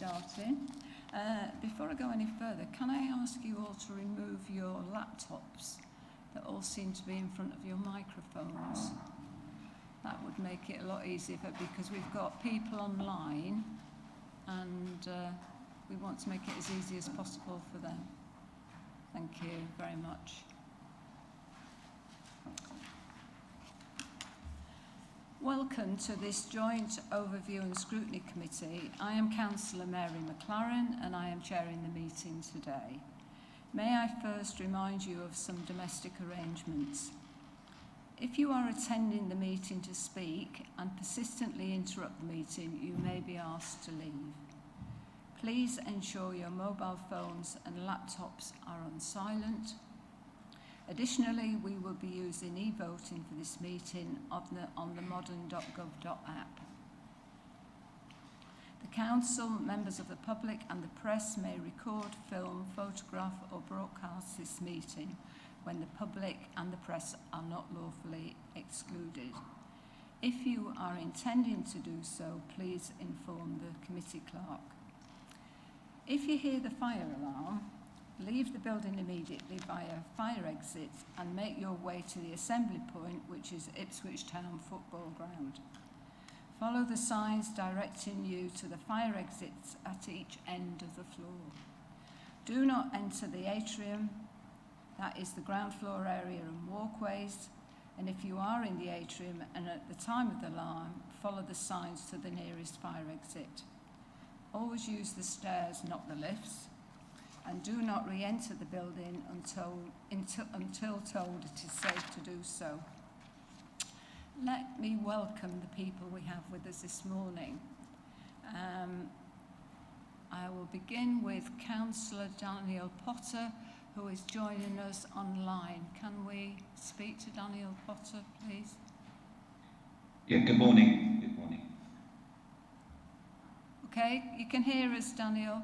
starting. Before I go any further, can I ask you all to remove your laptops that all seem to be in front of your microphones? That would make it a lot easier because we've got people online and we want to make it as easy as possible for them. Thank you very much. Welcome to this joint overview and scrutiny committee. I am Councillor Mary McLaren and I am chairing the meeting today. May I first remind you of some domestic arrangements. If you are attending the meeting to speak and persistently interrupt the meeting, you may be asked to leave. Please ensure your mobile phones and laptops are on silent. Additionally, we will be using e-voting for this meeting on the modern.gov app. The Council, members of the public and the press may record, film, photograph or broadcast this meeting when the public and the press are not lawfully excluded. If you are intending to do so, please inform the committee clerk. If you hear the fire alarm, leave the building immediately via fire exit and make your way to the assembly point, which is Ipswich Town Football Ground. Follow the signs directing you to the fire exits at each end of the floor. Do not enter the atrium, that is the ground floor area and walkways, and if you are in the atrium and at the time of the alarm, follow the signs to the nearest fire exit. Always use the stairs, not the lifts, and do not re-enter the building until told it is safe to do so. Let me welcome the people we have with us this morning. I will begin with Councillor Daniel Potter, who is joining us online. Can we speak to Daniel Potter, please? Yeah, good morning. Good morning. Okay, you can hear us, Daniel?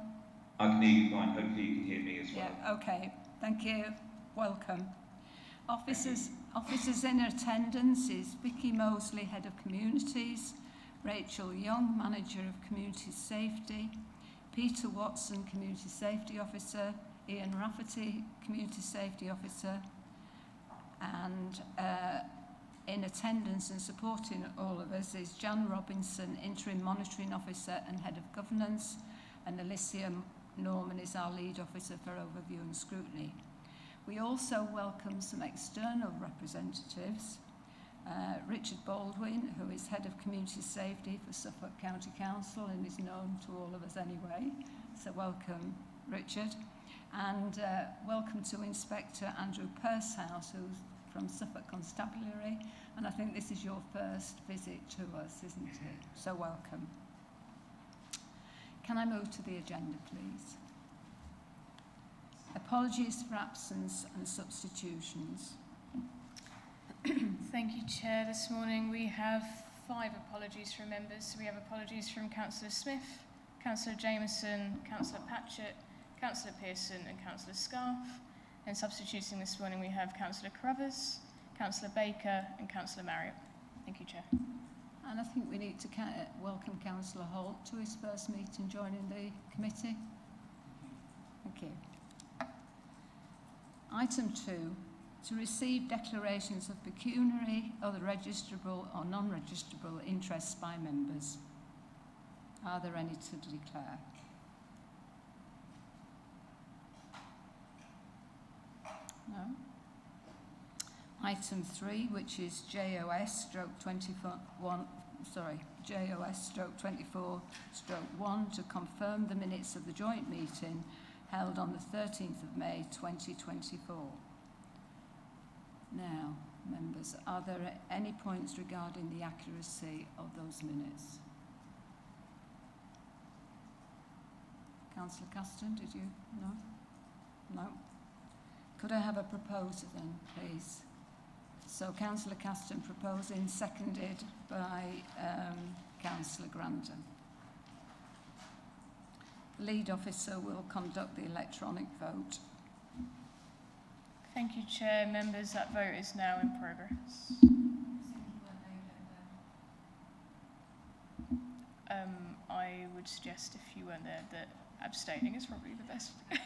I can hear you fine. Hopefully you can hear me as well. Yeah, okay. Thank you. Welcome. Officers in attendance is Vicky Mosley, Head of Communities, Rachel Young, Manager of Community Safety, Peter Watson, Community Safety Officer, Ian Rafferty, Community Safety Officer, and in attendance and supporting all of us is Jan Robinson, Interim Monitoring Officer and Head of Governance, and Alicia Norman is our Lead Officer for Overview and Scrutiny. We also welcome some external representatives. Richard Baldwin, who is Head of Community Safety for Suffolk County Council and is known to all of us anyway. So welcome, Richard. And welcome to Inspector Andrew Pursehouse, who's from Suffolk Constabulary. And I think this is your first visit to us, isn't it? So welcome. Can I move to the agenda, please? Apologies for absence and substitutions. Thank you, Chair. This morning we have 5 apologies from members. So we have apologies from Councillor Smith, Councillor Jameson, Councillor Patchett, Councillor Pearson and Councillor Scarf. And substituting this morning we have Councillor Carruthers, Councillor Baker and Councillor Marriott. Thank you, Chair. And I think we need to welcome Councillor Holt to his first meeting joining the committee. Thank you. Item 2, to receive declarations of pecuniary, other registrable or non-registrable interests by members. Are there any to declare? No. Item 3, which is JOS/24/1 to confirm the minutes of the joint meeting held on the 13th of May 2024. Now, members, are there any points regarding the accuracy of those minutes? Councillor Caston, did you? No? No? Could I have a proposer then, please? So Councillor Caston proposing, seconded by Councillor Grandon. The lead officer will conduct the electronic vote. Thank you, Chair. Members, that vote is now in progress. I would would suggest if you weren't there that abstaining is probably the best. I'm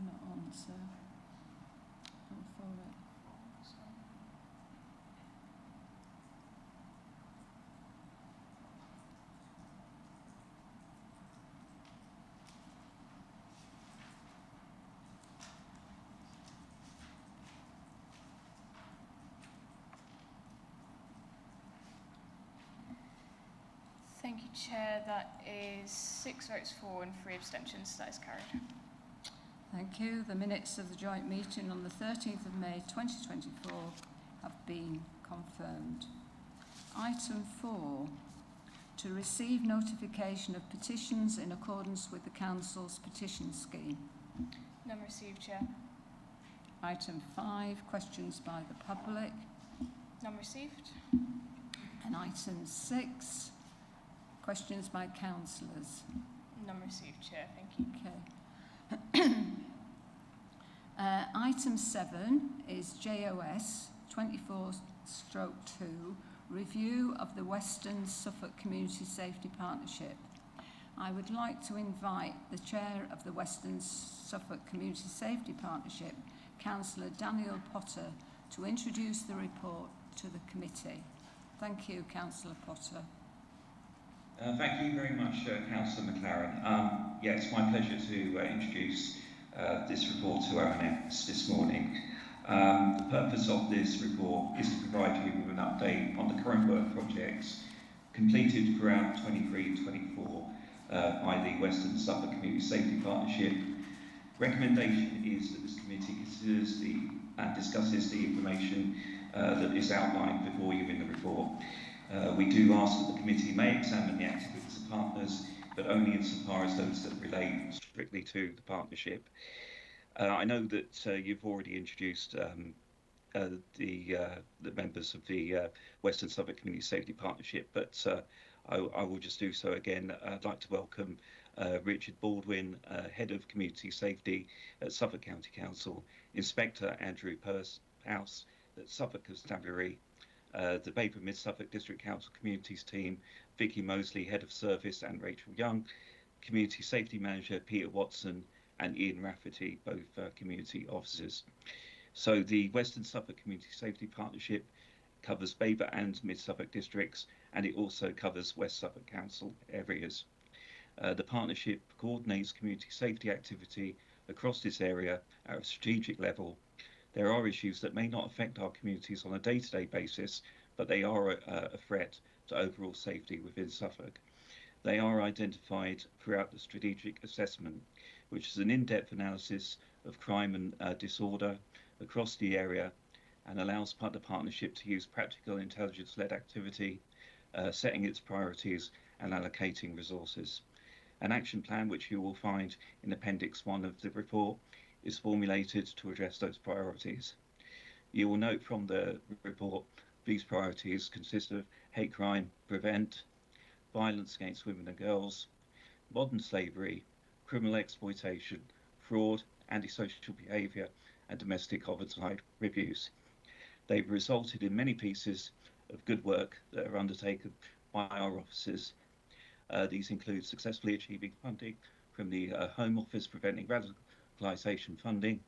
not on, so I'm for it. Thank you, Chair. That is 6 votes for and 3 abstentions. That is carried. Thank you. The minutes of the joint meeting on the 13th of May 2024 have been confirmed. Item 4, to receive notification of petitions in accordance with the Council's petition scheme. None received, Chair. Item 5, questions by the public. None received. And item 6, questions by councillors. None received, Chair. Thank you. Okay. Item 7 is JOS 24/2, review of the Western Suffolk Community Safety Partnership. I would like to invite the Chair of the Western Suffolk Community Safety Partnership, Councillor Daniel Potter, to introduce the report to the committee. Thank you, Councillor Potter. Thank you very much, Councillor McLaren. It's my pleasure to introduce this report to ONS this morning. The purpose of this report is to provide you with an update on the current work projects completed throughout 23-24 by the Western Suffolk Community Safety Partnership. Recommendation is that this committee considers and discusses the information that is outlined before you in the report. We do ask that the committee may examine the activities of partners, but only insofar as those that relate strictly to the partnership. I know that you've already introduced the members of the Western Suffolk Community Safety Partnership, but I will just do so again. I'd like to welcome Richard Baldwin, Head of Community Safety at Suffolk County Council, Inspector Andrew House at Suffolk Constabulary, the Babergh Mid-Suffolk District Council Communities team, Vicky Mosley, Head of Service, and Rachel Young, Community Safety Manager Peter Watson, and Ian Rafferty, both community officers. So the Western Suffolk Community Safety Partnership covers Babergh and Mid-Suffolk districts, and it also covers West Suffolk Council areas. The partnership coordinates community safety activity across this area at a strategic level. There are issues that may not affect our communities on a day-to-day basis, but they are a threat to overall safety within Suffolk. They are identified throughout the strategic assessment, which is an in-depth analysis of crime and disorder across the area, and allows the partnership to use practical intelligence-led activity, setting its priorities and allocating resources. An action plan, which you will find in Appendix 1 of the report, is formulated to address those priorities. You will note from the report these priorities consist of hate crime, prevent, violence against women and girls, modern slavery, criminal exploitation, fraud, antisocial behaviour, and domestic homicide reviews. They've resulted in many pieces of good work that are undertaken by our officers. These include successfully achieving funding from the Home Office Preventing Radicalisation funding,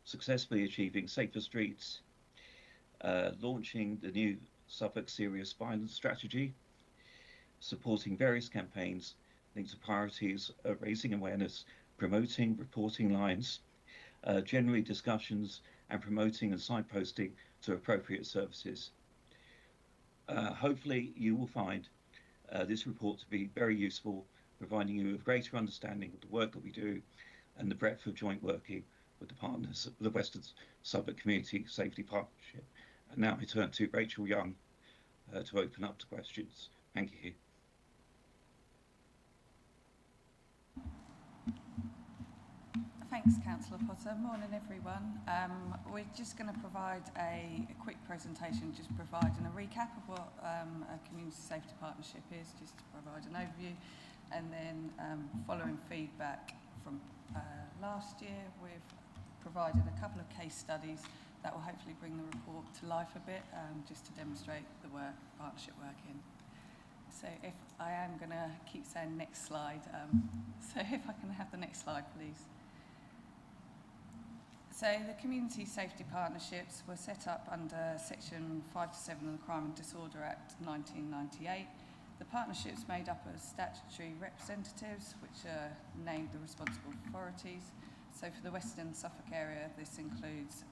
successfully achieving safer streets, launching the new Suffolk Serious Violence Strategy, supporting various campaigns linked to priorities of raising awareness, promoting reporting lines, generally discussions, and promoting and signposting to appropriate services. Hopefully you will find this report to be very useful, providing you with greater understanding of the work that we do and the breadth of joint working with the partners of the Western Suffolk Community Safety Partnership. And now I turn to Rachel Young to open up to questions. Thank you. Thanks, Councillor Potter. Morning, everyone. We're just going to provide a quick presentation, just providing a recap of what a community safety partnership is, just to provide an overview, and then following feedback from last year, we've provided a couple of case studies that will hopefully bring the report to life a bit, just to demonstrate the partnership working. So if I am going to keep saying next slide, so if I can have the next slide, please. So the Community Safety Partnerships were set up under Section 5 to 7 of the Crime and Disorder Act 1998. The partnerships made up of statutory representatives, which are named the responsible authorities. So for the Western Suffolk area, this includes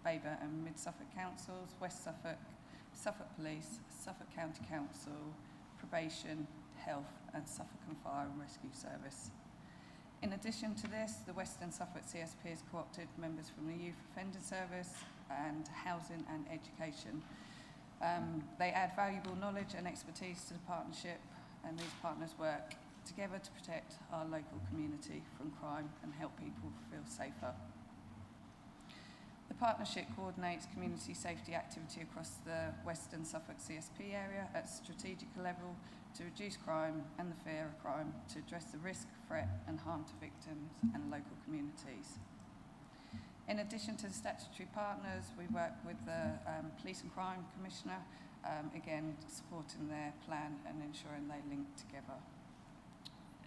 Babergh and Mid Suffolk Councils, West Suffolk, Suffolk Police, Suffolk County Council, Probation, Health and Suffolk and Fire and Rescue Service. In addition to this, the Western Suffolk CSP has co-opted members from the Youth Offender Service and Housing and Education. They add valuable knowledge and expertise to the partnership, and these partners work together to protect our local community from crime and help people feel safer. The partnership coordinates community safety activity across the Western Suffolk CSP area at strategic level to reduce crime and the fear of crime, to address the risk, threat and harm to victims and local communities. In addition to the statutory partners, we work with the Police and Crime Commissioner, again supporting their plan and ensuring they link together.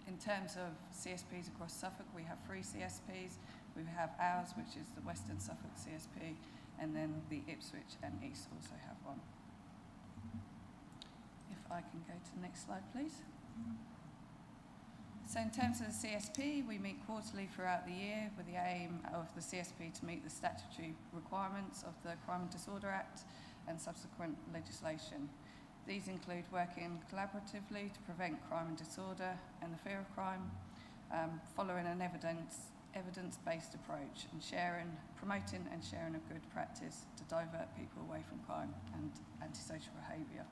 In terms of CSPs across Suffolk, we have 3 CSPs. We have ours, which is the Western Suffolk CSP, and then the Ipswich and East also have one. If I can go to the next slide, please. So in terms of the CSP, we meet quarterly throughout the year with the aim of the CSP to meet the statutory requirements of the Crime and Disorder Act and subsequent legislation. These include working collaboratively to prevent crime and disorder and the fear of crime, following an evidence-based approach and promoting and sharing of good practice to divert people away from crime and antisocial behaviour.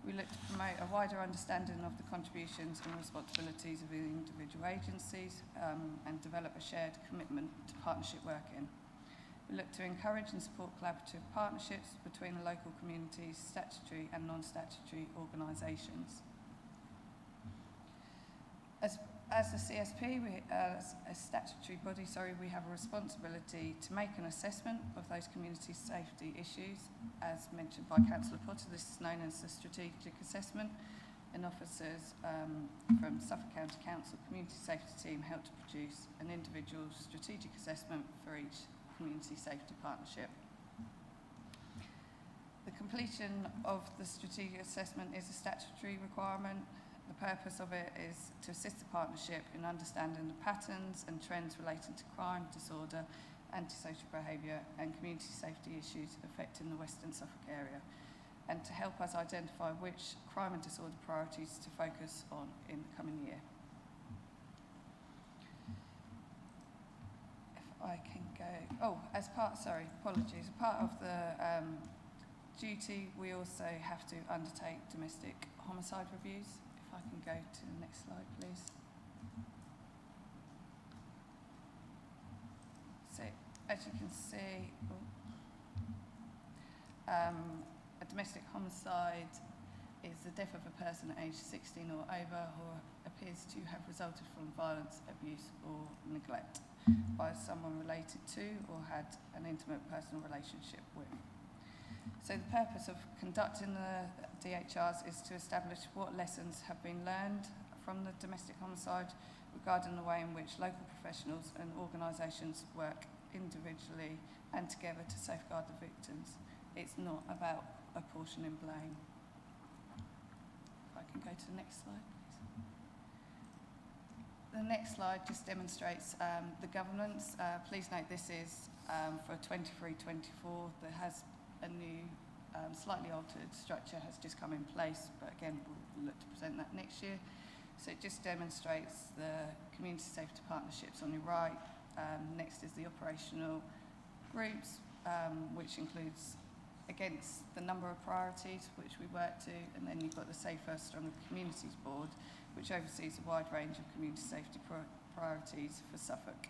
We look to promote a wider understanding of the contributions and responsibilities of the individual agencies and develop a shared commitment to partnership working. We look to encourage and support collaborative partnerships between the local communities, statutory and non-statutory organisations. As the CSP, as a statutory body, we have a responsibility to make an assessment of those community safety issues. As mentioned by Councillor Potter, this is known as the strategic assessment, and officers from Suffolk County Council Community Safety Team help to produce an individual strategic assessment for each community safety partnership. The completion of the strategic assessment is a statutory requirement. The purpose of it is to assist the partnership in understanding the patterns and trends relating to crime, disorder, antisocial behaviour and community safety issues affecting the Western Suffolk area, and to help us identify which crime and disorder priorities to focus on in the coming year. If I can go, as part of the duty, we also have to undertake domestic homicide reviews. If I can go to the next slide, please. So, as you can see, a domestic homicide is the death of a person aged 16 or over who appears to have resulted from violence, abuse or neglect by someone related to or had an intimate personal relationship with. So the purpose of conducting the DHRs is to establish what lessons have been learned from the domestic homicide regarding the way in which local professionals and organisations work individually and together to safeguard the victims. It's not about apportioning blame. If I can go to the next slide, please. The next slide just demonstrates the governance. Please note this is for 23-24. There has a new, slightly altered structure has just come in place, but again, we'll look to present that next year. So it just demonstrates the community safety partnerships on your right. Next is the operational groups, which includes, against the number of priorities which we work to, and then you've got the Safer, Stronger Communities Board, which oversees a wide range of community safety priorities for Suffolk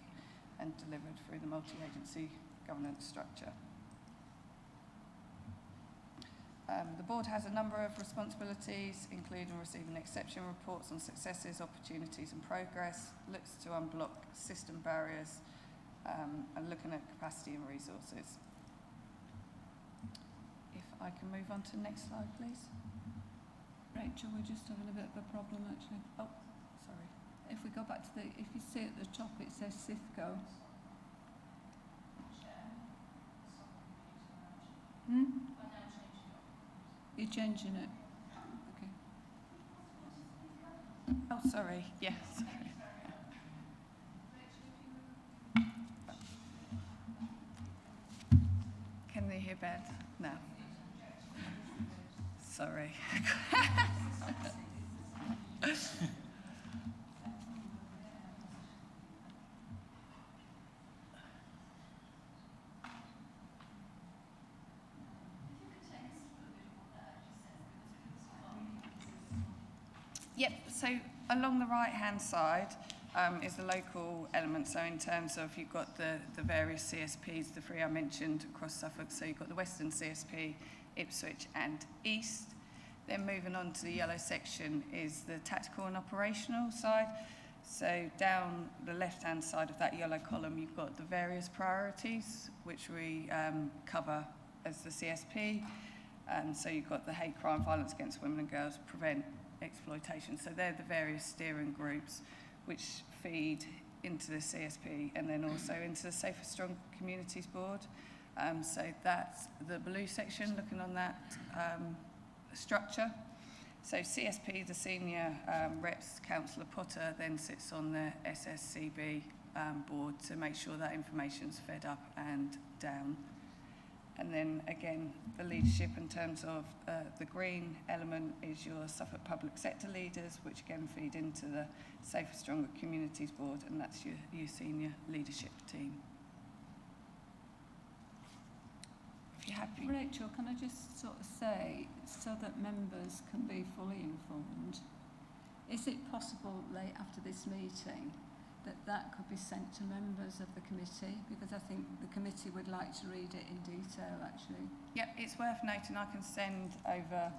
and delivered through the multi-agency governance structure. The board has a number of responsibilities, including receiving exception reports on successes, opportunities and progress, looks to unblock system barriers, and looking at capacity and resources. I can move on to the next slide, please. Rachel, we're just having a bit of a problem actually. Oh, sorry. If we go back to if you see at the top it says SIFCO. You're changing it? Okay. Oh, sorry. Yes. Sorry. Can they hear bad? No. Sorry. Yep, so along the right-hand side is the local element. So in terms of, you've got the various CSPs, the three I mentioned across Suffolk. So you've got the Western CSP, Ipswich and East. Then moving on to the yellow section is the tactical and operational side. So down the left-hand side of that yellow column, you've got the various priorities, which we cover as the CSP. So you've got the hate crime, violence against women and girls, prevent exploitation. So they're the various steering groups which feed into the CSP and then also into the Safer Strong Communities Board. So that's the blue section, looking on that structure. So CSP, the senior reps, Councillor Potter, then sits on the SSCB board to make sure that information's fed up and down. And then again, the leadership in terms of the green element is your Suffolk public sector leaders, which again feed into the Safer Stronger Communities Board, and that's your senior leadership team. If you're happy. Rachel, can I just sort of say, so that members can be fully informed, is it possible late after this meeting that could be sent to members of the committee? Because I think the committee would like to read it in detail, actually. Yep, it's worth noting I can send over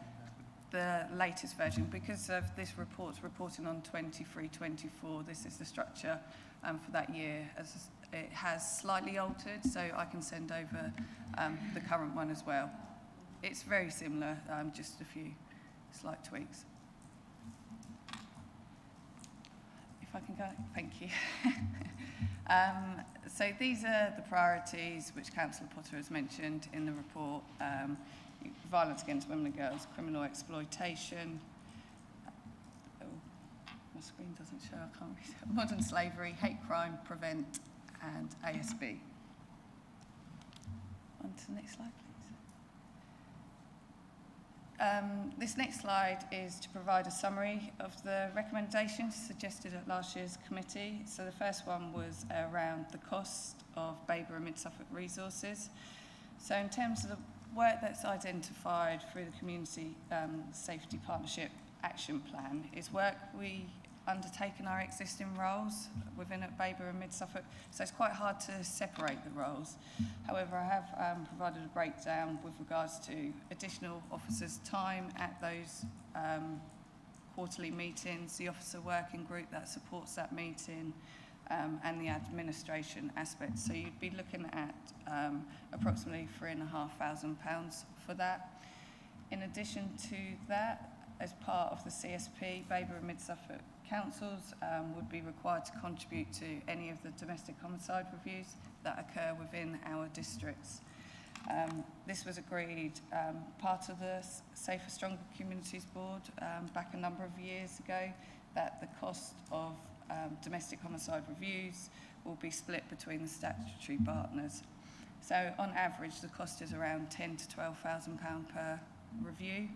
the latest version because of this report's reporting on 23-24. This is the structure for that year. As it has slightly altered, so I can send over the current one as well. It's very similar, just a few slight tweaks. If I can go, thank you. So these are the priorities which Councillor Potter has mentioned in the report. Violence against women and girls, criminal exploitation, my screen doesn't show, I can't read it. Modern slavery, hate crime, prevent, and ASB. On to the next slide, please. This next slide is to provide a summary of the recommendations suggested at last year's committee. So the first one was around the cost of Babergh and Mid-Suffolk resources. So in terms of the work that's identified through the Community Safety Partnership Action Plan is work we undertake in our existing roles within at Babergh and Mid-Suffolk, so it's quite hard to separate the roles. However, I have provided a breakdown with regards to additional officers' time at those quarterly meetings, the officer working group that supports that meeting, and the administration aspect. So you'd be looking at approximately £3,500 for that. In addition to that, as part of the CSP, Babergh and Mid-Suffolk councils would be required to contribute to any of the domestic homicide reviews that occur within our districts. This was agreed part of the Safer Stronger Communities Board back a number of years ago, that the cost of domestic homicide reviews will be split between the statutory partners. So on average, the cost is around £10,000 to £12,000 per review.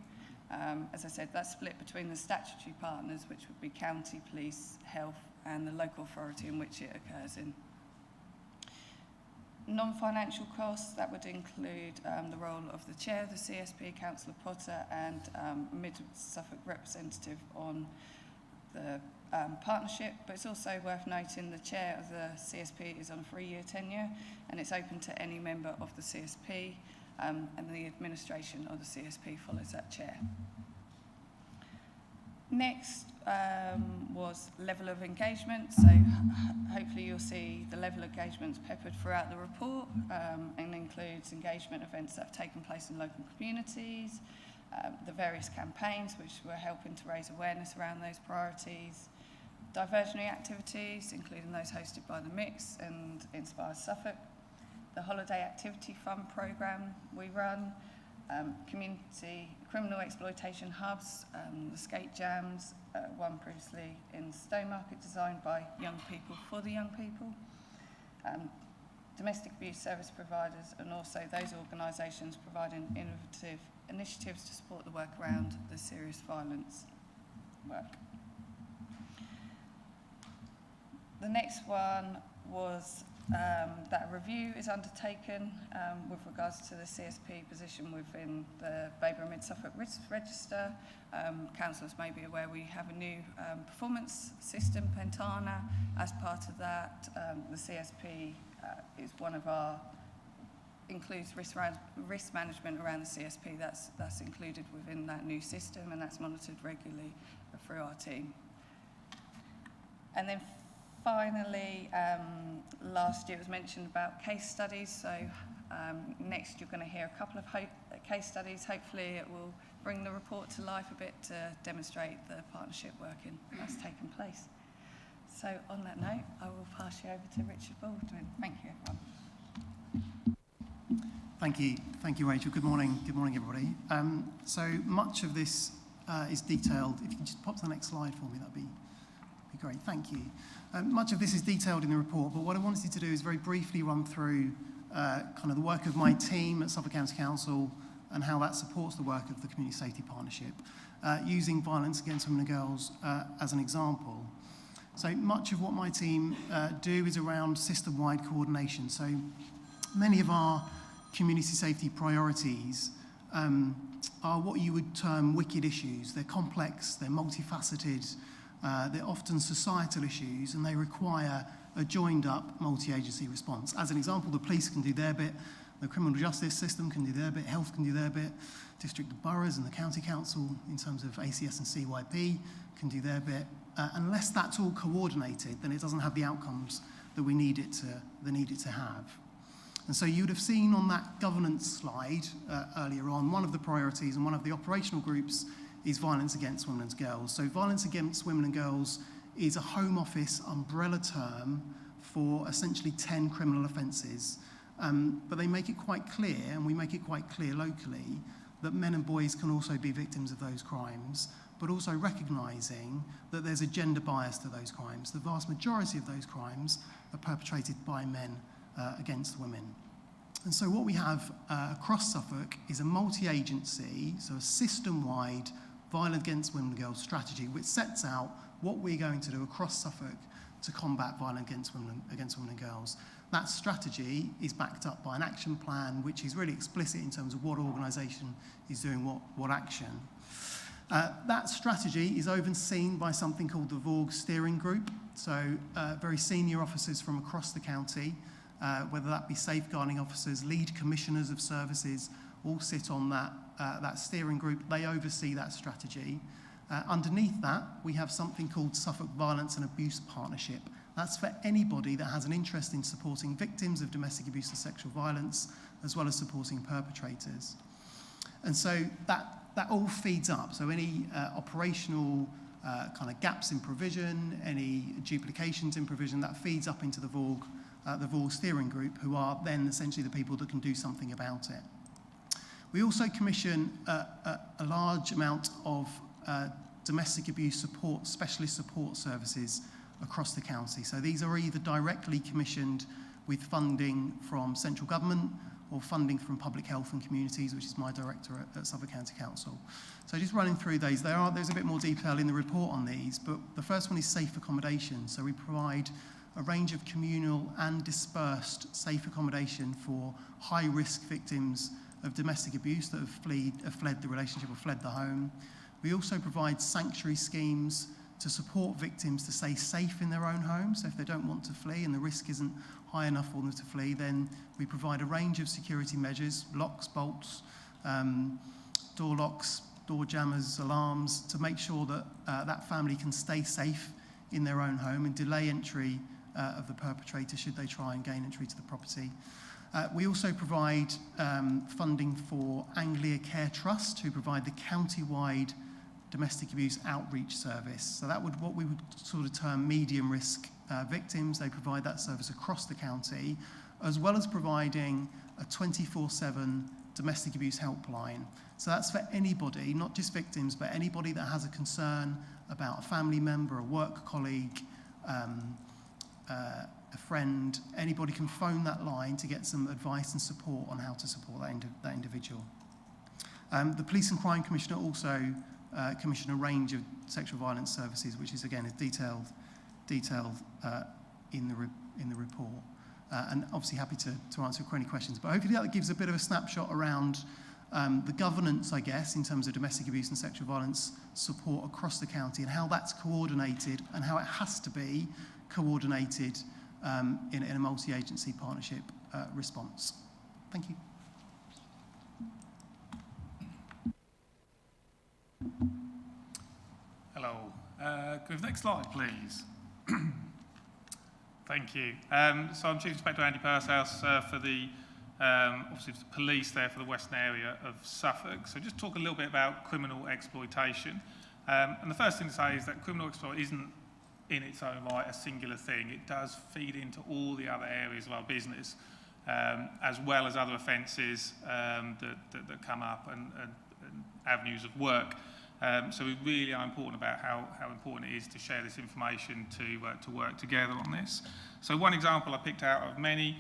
As I said, that's split between the statutory partners, which would be county, police, health, and the local authority in which it occurs in. Non-financial costs, that would include the role of the chair of the CSP, Councillor Potter, and Mid-Suffolk representative on the partnership, but it's also worth noting the chair of the CSP is on a 3-year tenure, and it's open to any member of the CSP, and the administration of the CSP follows that chair. Next was level of engagement. So hopefully you'll see the level of engagements peppered throughout the report and includes engagement events that have taken place in local communities, the various campaigns which were helping to raise awareness around those priorities, diversionary activities, including those hosted by the Mix and Inspire Suffolk, the Holiday Activity Fund programme we run, community criminal exploitation hubs, the skate jams, one previously in Stowmarket designed by young people for the young people, domestic abuse service providers, and also those organisations providing innovative initiatives to support the work around the serious violence work. The next one was that a review is undertaken with regards to the CSP position within the Babergh Mid-Suffolk Risk Register. Councillors may be aware we have a new performance system, Pentana. As part of that, the CSP is one of our, includes risk management around the CSP. That's included within that new system, and that's monitored regularly through our team. And then finally, last year it was mentioned about case studies. So next you're going to hear a couple of case studies. Hopefully it will bring the report to life a bit to demonstrate the partnership working that's taken place. So on that note, I will pass you over to Richard Baldwin. Thank you, everyone. Thank you, Rachel. Good morning, everybody. So much of this is detailed. If you can just pop to the next slide for me, that'd be great. Thank you. Much of this is detailed in the report, but what I wanted to do is very briefly run through kind of the work of my team at Suffolk County Council and how that supports the work of the Community Safety Partnership, using violence against women and girls as an example. So much of what my team do is around system-wide coordination. So many of our community safety priorities are what you would term wicked issues. They're complex, they're multifaceted, they're often societal issues, and they require a joined-up multi-agency response. As an example, the police can do their bit, the criminal justice system can do their bit, health can do their bit, district boroughs and the county council in terms of ACS and CYP can do their bit. Unless that's all coordinated, then it doesn't have the outcomes that we need it to have. And so you would have seen on that governance slide earlier on, one of the priorities and one of the operational groups is violence against women and girls. So violence against women and girls is a Home Office umbrella term for essentially 10 criminal offences. But they make it quite clear, and we make it quite clear locally, that men and boys can also be victims of those crimes, but also recognising that there's a gender bias to those crimes. The vast majority of those crimes are perpetrated by men against women. And so what we have across Suffolk is a multi-agency, so a system-wide violence against women and girls strategy, which sets out what we're going to do across Suffolk to combat violence against women and girls. That strategy is backed up by an action plan, which is really explicit in terms of what organisation is doing what action. That strategy is overseen by something called the VORG Steering Group, so very senior officers from across the county, whether that be safeguarding officers, lead commissioners of services, all sit on that steering group. They oversee that strategy. Underneath that, we have something called Suffolk Violence and Abuse Partnership. That's for anybody that has an interest in supporting victims of domestic abuse and sexual violence, as well as supporting perpetrators. And so that all feeds up. So any operational kind of gaps in provision, any duplications in provision, that feeds up into the VORG steering group, who are then essentially the people that can do something about it. We also commission a large amount of domestic abuse support, specialist support services across the county. So these are either directly commissioned with funding from central government or funding from public health and communities, which is my director at Suffolk County Council. So just running through those, there's a bit more detail in the report on these, but the first one is safe accommodation. So we provide a range of communal and dispersed safe accommodation for high-risk victims of domestic abuse that have fled the relationship or fled the home. We also provide sanctuary schemes to support victims to stay safe in their own home. So if they don't want to flee and the risk isn't high enough for them to flee, then we provide a range of security measures, locks, bolts, door locks, door jammers, alarms, to make sure that that family can stay safe in their own home and delay entry of the perpetrator should they try and gain entry to the property. We also provide funding for Anglia Care Trust, who provide the county-wide domestic abuse outreach service. So that would what we would sort of term medium risk victims. They provide that service across the county, as well as providing a 24/7 domestic abuse helpline. So that's for anybody, not just victims, but anybody that has a concern about a family member, a work colleague, a friend. Anybody can phone that line to get some advice and support on how to support that individual. The Police and Crime Commissioner also commission a range of sexual violence services, which is again detailed in the report. And obviously happy to answer any questions. But hopefully that gives a bit of a snapshot around the governance, I guess, in terms of domestic abuse and sexual violence support across the county and how that's coordinated and how it has to be coordinated in a multi-agency partnership response. Thank you. Hello. Go to the next slide, please. Thank you. So I'm Chief Inspector Andy Pursehouse for the obviously the police there for the western area of Suffolk. So just talk a little bit about criminal exploitation. And the first thing to say is that criminal exploitation isn't in its own right a singular thing. It does feed into all the other areas of our business, as well as other offences that come up and avenues of work. So we really are important about how important it is to share this information to work together on this. So one example I picked out of many,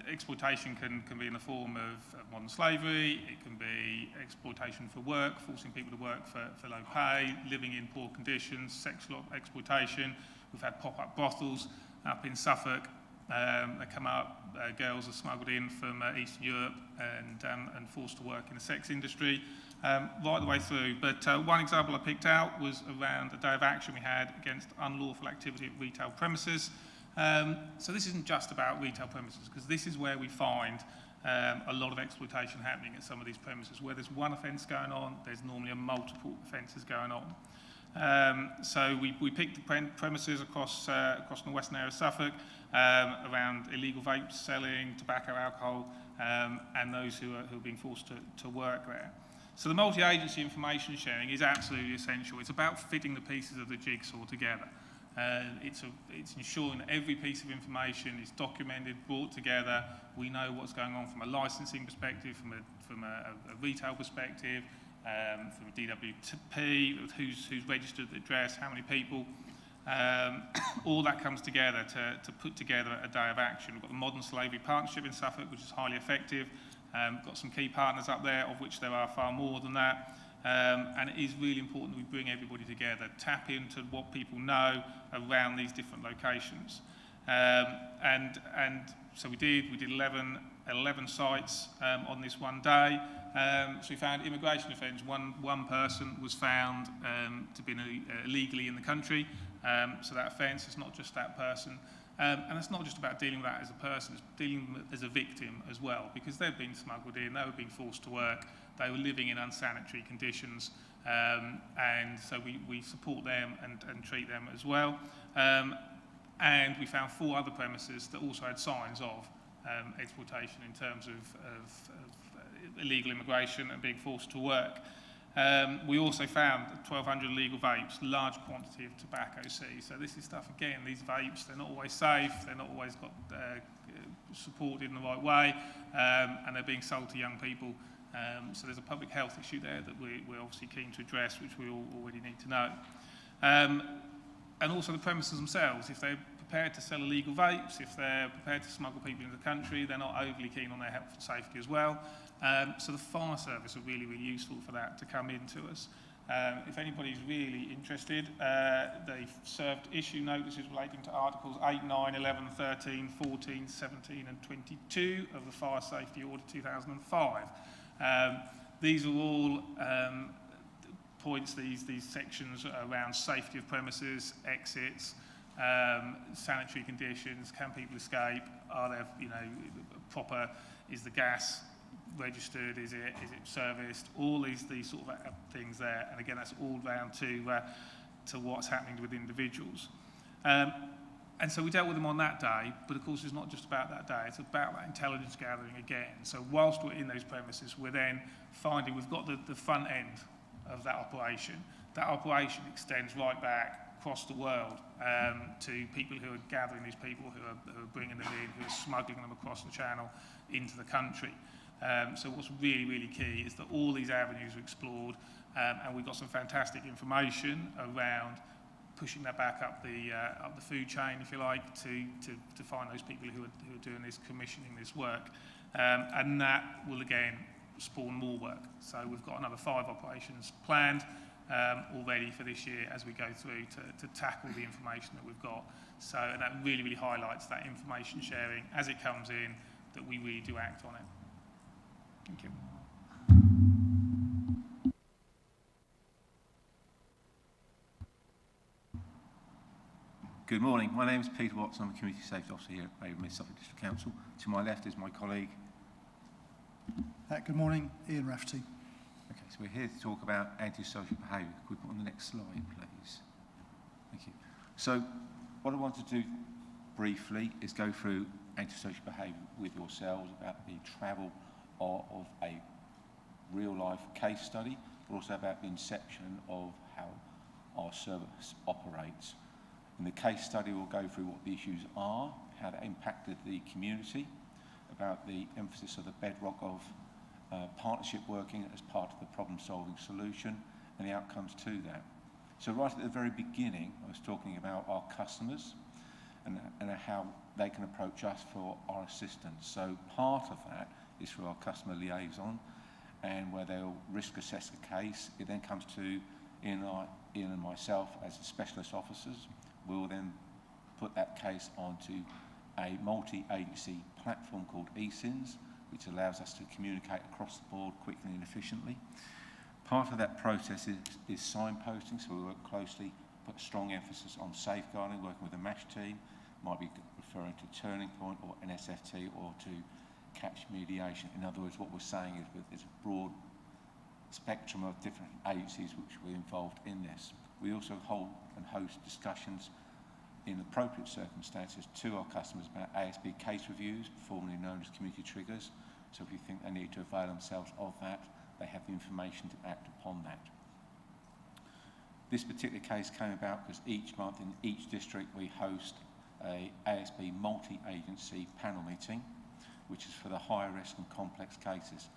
exploitation can be in the form of modern slavery. It can be exploitation for work, forcing people to work for low pay, living in poor conditions, sexual exploitation. We've had pop-up brothels up in Suffolk. They come up, girls are smuggled in from Eastern Europe and forced to work in the sex industry. Right the way through. But one example I picked out was around a day of action we had against unlawful activity at retail premises. So this isn't just about retail premises, because this is where we find a lot of exploitation happening at some of these premises. Where there's one offence going on, there's normally multiple offences going on. So we picked the premises across the western area of Suffolk around illegal vapes selling, tobacco, alcohol, and those who are being forced to work there. So the multi-agency information sharing is absolutely essential. It's about fitting the pieces of the jigsaw together. It's ensuring that every piece of information is documented, brought together. We know what's going on from a licensing perspective, from a retail perspective, from a DWP, who's registered the address, how many people. All that comes together to put together a day of action. We've got the Modern Slavery Partnership in Suffolk, which is highly effective. Got some key partners up there, of which there are far more than that. And it is really important that we bring everybody together, tap into what people know around these different locations. And so we did 11 sites on this one day. So we found immigration offence. One person was found to be illegally in the country. So that offence is not just that person. And it's not just about dealing with that as a person, it's dealing with as a victim as well, because they've been smuggled in, they were being forced to work, they were living in unsanitary conditions, and so we support them and treat them as well. And we found 4 other premises that also had signs of exploitation in terms of illegal immigration and being forced to work. We also found 1,200 illegal vapes, large quantity of tobacco seeds. So this is stuff, again, these vapes, they're not always safe, they're not always got supported in the right way, and they're being sold to young people. So there's a public health issue there that we're obviously keen to address, which we all already need to know. And also the premises themselves, if they're prepared to sell illegal vapes, if they're prepared to smuggle people into the country, they're not overly keen on their health and safety as well. So the fire service are really, really useful for that to come into us. If anybody's really interested, they've served issue notices relating to Articles 8, 9, 11, 13, 14, 17 and 22 of the Fire Safety Order 2005. These are all points, these sections around safety of premises, exits, sanitary conditions, can people escape, are there, proper, is the gas registered? Is it serviced? All these sort of things there. And again, that's all down to what's happening with individuals. And so we dealt with them on that day, but of course it's not just about that day, it's about that intelligence gathering again. So whilst we're in those premises, we're then finding we've got the front end of that operation. That operation extends right back across the world to people who are gathering these people, who are bringing them in, who are smuggling them across the channel into the country. So what's really, really key is that all these avenues are explored, and we've got some fantastic information around pushing that back up the food chain, if you like, to find those people who are doing this, commissioning this work, and that will again spawn more work. So we've got another 5 operations planned already for this year as we go through to tackle the information that we've got. So and that really, really highlights that information sharing as it comes in, that we really do act on it. Thank you. Good morning. My name is Peter Watson. I'm a Community Safety Officer here at Babergh Suffolk District Council. To my left is my colleague. Good morning, Ian Rafferty. Okay, so we're here to talk about antisocial behaviour. Could we put on the next slide, please? Thank you. So what I want to do briefly is go through antisocial behaviour with yourselves about the travel of a real-life case study, but also about the inception of how our service operates. In the case study, we'll go through what the issues are, how that impacted the community, about the emphasis of the bedrock of partnership working as part of the problem-solving solution, and the outcomes to that. So right at the very beginning, I was talking about our customers and how they can approach us for our assistance. So part of that is through our customer liaison, and where they'll risk assess a case. It then comes to Ian and myself as specialist officers. We'll then put that case onto a multi-agency platform called eSINs, which allows us to communicate across the board quickly and efficiently. Part of that process is signposting, so we work closely, put strong emphasis on safeguarding, working with the MASH team, might be referring to Turning Point or NSFT or to catch mediation. In other words, what we're saying is there's a broad spectrum of different agencies which were involved in this. We also hold and host discussions in appropriate circumstances to our customers about ASB case reviews, formerly known as community triggers. So if you think they need to avail themselves of that, they have the information to act upon that. This particular case came about because each month in each district we host a ASB multi-agency panel meeting, which is for the higher risk and complex cases.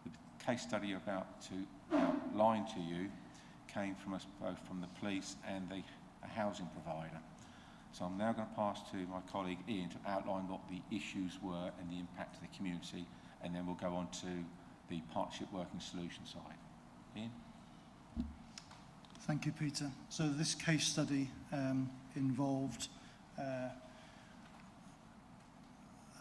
The case study you're about to outline to you came from us both from the police and a housing provider. So I'm now going to pass to my colleague Ian to outline what the issues were and the impact to the community, and then we'll go on to the partnership working solution side. Ian? Thank you, Peter. So this case study involved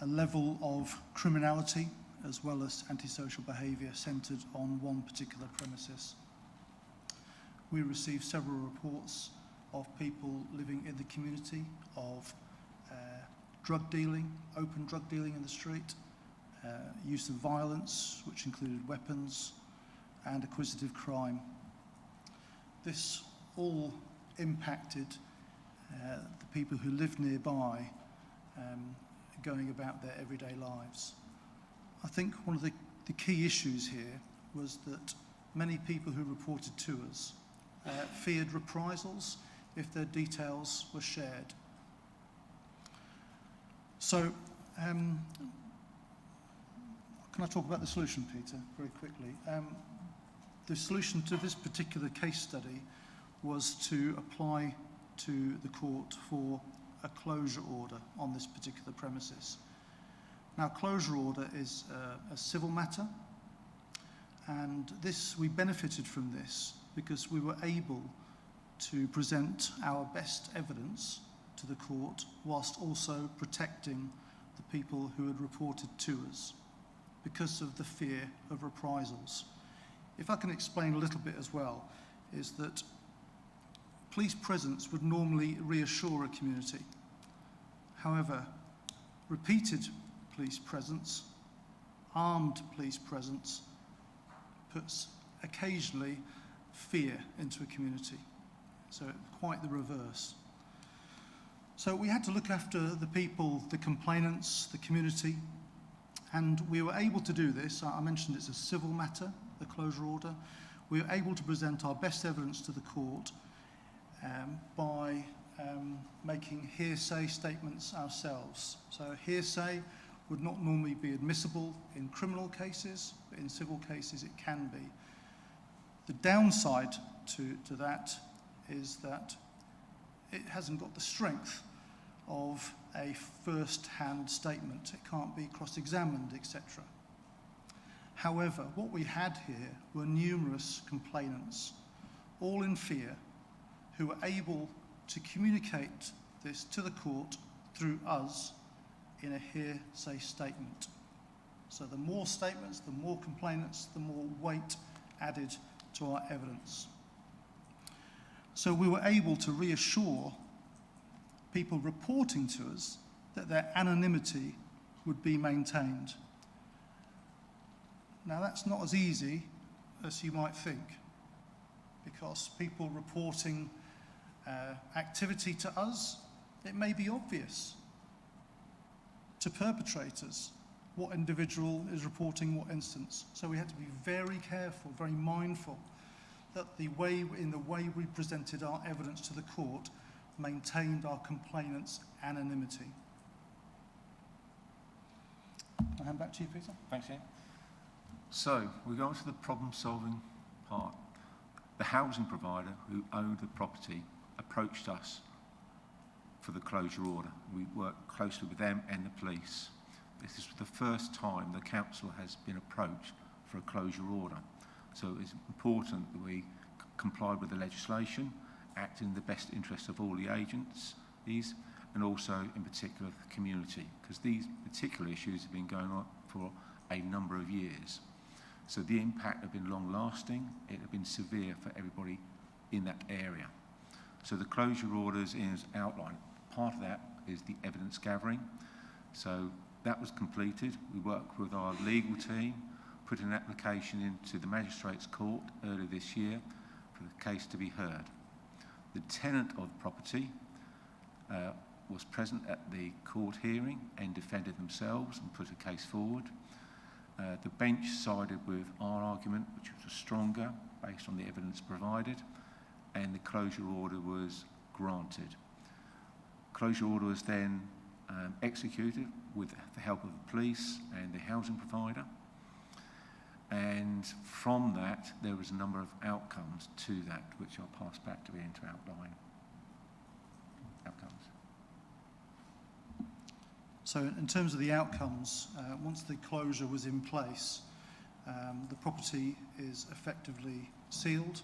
a level of criminality as well as antisocial behaviour centred on one particular premises. We received several reports of people living in the community of drug dealing, open drug dealing in the street, use of violence, which included weapons, and acquisitive crime. This all impacted the people who lived nearby going about their everyday lives. I think one of the key issues here was that many people who reported to us feared reprisals if their details were shared. So, can I talk about the solution, Peter, very quickly? The solution to this particular case study was to apply to the court for a closure order on this particular premises. Now, closure order is a civil matter, and we benefited from this because we were able to present our best evidence to the court whilst also protecting the people who had reported to us because of the fear of reprisals. If I can explain a little bit as well, is that police presence would normally reassure a community. However, repeated police presence armed police presence puts occasionally fear into a community. So quite the reverse. So we had to look after the people, the complainants, the community, and we were able to do this. I mentioned it's a civil matter, the closure order. We were able to present our best evidence to the court by making hearsay statements ourselves. So hearsay would not normally be admissible in criminal cases, but in civil cases it can be. The downside to that is that it hasn't got the strength of a first-hand statement. It can't be cross-examined, etc. However, what we had here were numerous complainants, all in fear, who were able to communicate this to the court through us in a hearsay statement. So the more statements, the more complainants, the more weight added to our evidence. So we were able to reassure people reporting to us that their anonymity would be maintained. Now that's not as easy as you might think, because people reporting activity to us, it may be obvious to perpetrators what individual is reporting what instance. So we had to be very careful, very mindful that in the way we presented our evidence to the court maintained our complainant's anonymity. I'll hand back to you, Peter. Thanks, Ian. So we go on to the problem-solving part. The housing provider who owned the property approached us for the closure order. We worked closely with them and the police. This is the first time the council has been approached for a closure order. So it's important that we complied with the legislation, act in the best interest of all the agents, and also in particular the community, because these particular issues have been going on for a number of years. So the impact had been long-lasting, it had been severe for everybody in that area. So the closure orders is outlined. Part of that is the evidence gathering. So that was completed. We worked with our legal team, put an application into the Magistrates Court earlier this year for the case to be heard. The tenant of the property was present at the court hearing and defended themselves and put a case forward. The bench sided with our argument, which was stronger based on the evidence provided, and the closure order was granted. Closure order was then executed with the help of the police and the housing provider. And from that, there was a number of outcomes to that, which I'll pass back to Ian to outline. Outcomes. So in terms of the outcomes, once the closure was in place, the property is effectively sealed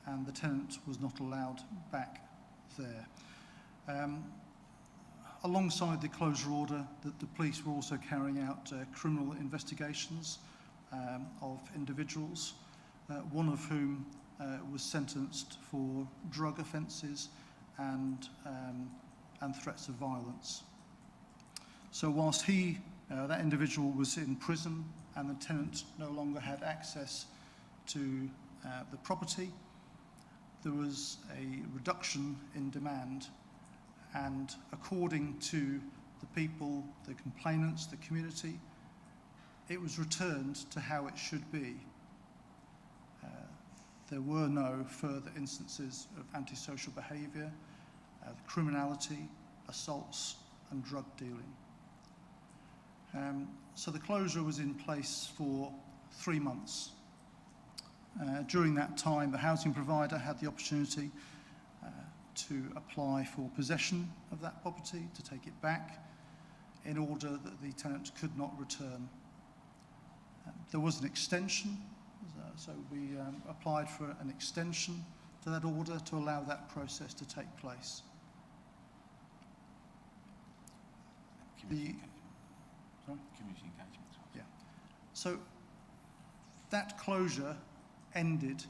and the tenant was not allowed back there. Alongside the closure order, the police were also carrying out criminal investigations of individuals, one of whom was sentenced for drug offences and threats of violence. So whilst that individual was in prison and the tenant no longer had access to the property, there was a reduction in demand, and according to the people, the complainants, the community, it was returned to how it should be. There were no further instances of antisocial behaviour, criminality, assaults and drug dealing. So the closure was in place for 3 months. During that time, the housing provider had the opportunity to apply for possession of that property, to take it back, in order that the tenant could not return. There was an extension, so we applied for an extension to that order to allow that process to take place. Community engagement. Yeah. So that closure ended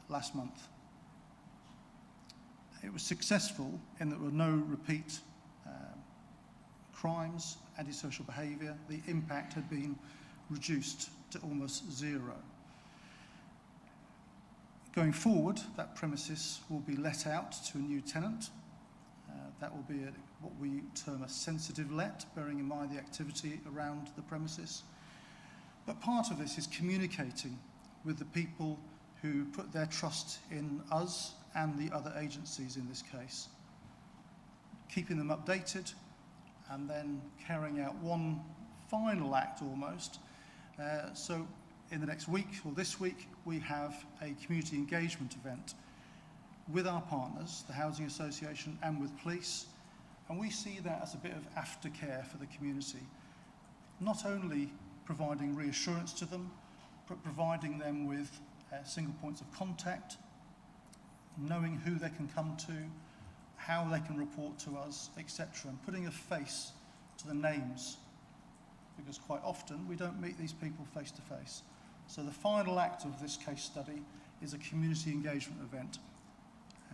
last month. It was successful in that there were no repeat crimes, antisocial behaviour. The impact had been reduced to almost zero. Going forward, that premises will be let out to a new tenant. That will be what we term a sensitive let, bearing in mind the activity around the premises. But part of this is communicating with the people who put their trust in us and the other agencies in this case, keeping them updated, and then carrying out one final act almost. So in the next week, or this week, we have a community engagement event with our partners, the Housing Association and with police, and we see that as a bit of aftercare for the community. Not only providing reassurance to them, but providing them with single points of contact, knowing who they can come to, how they can report to us, etc., and putting a face to the names, because quite often we don't meet these people face to face. So the final act of this case study is a community engagement event,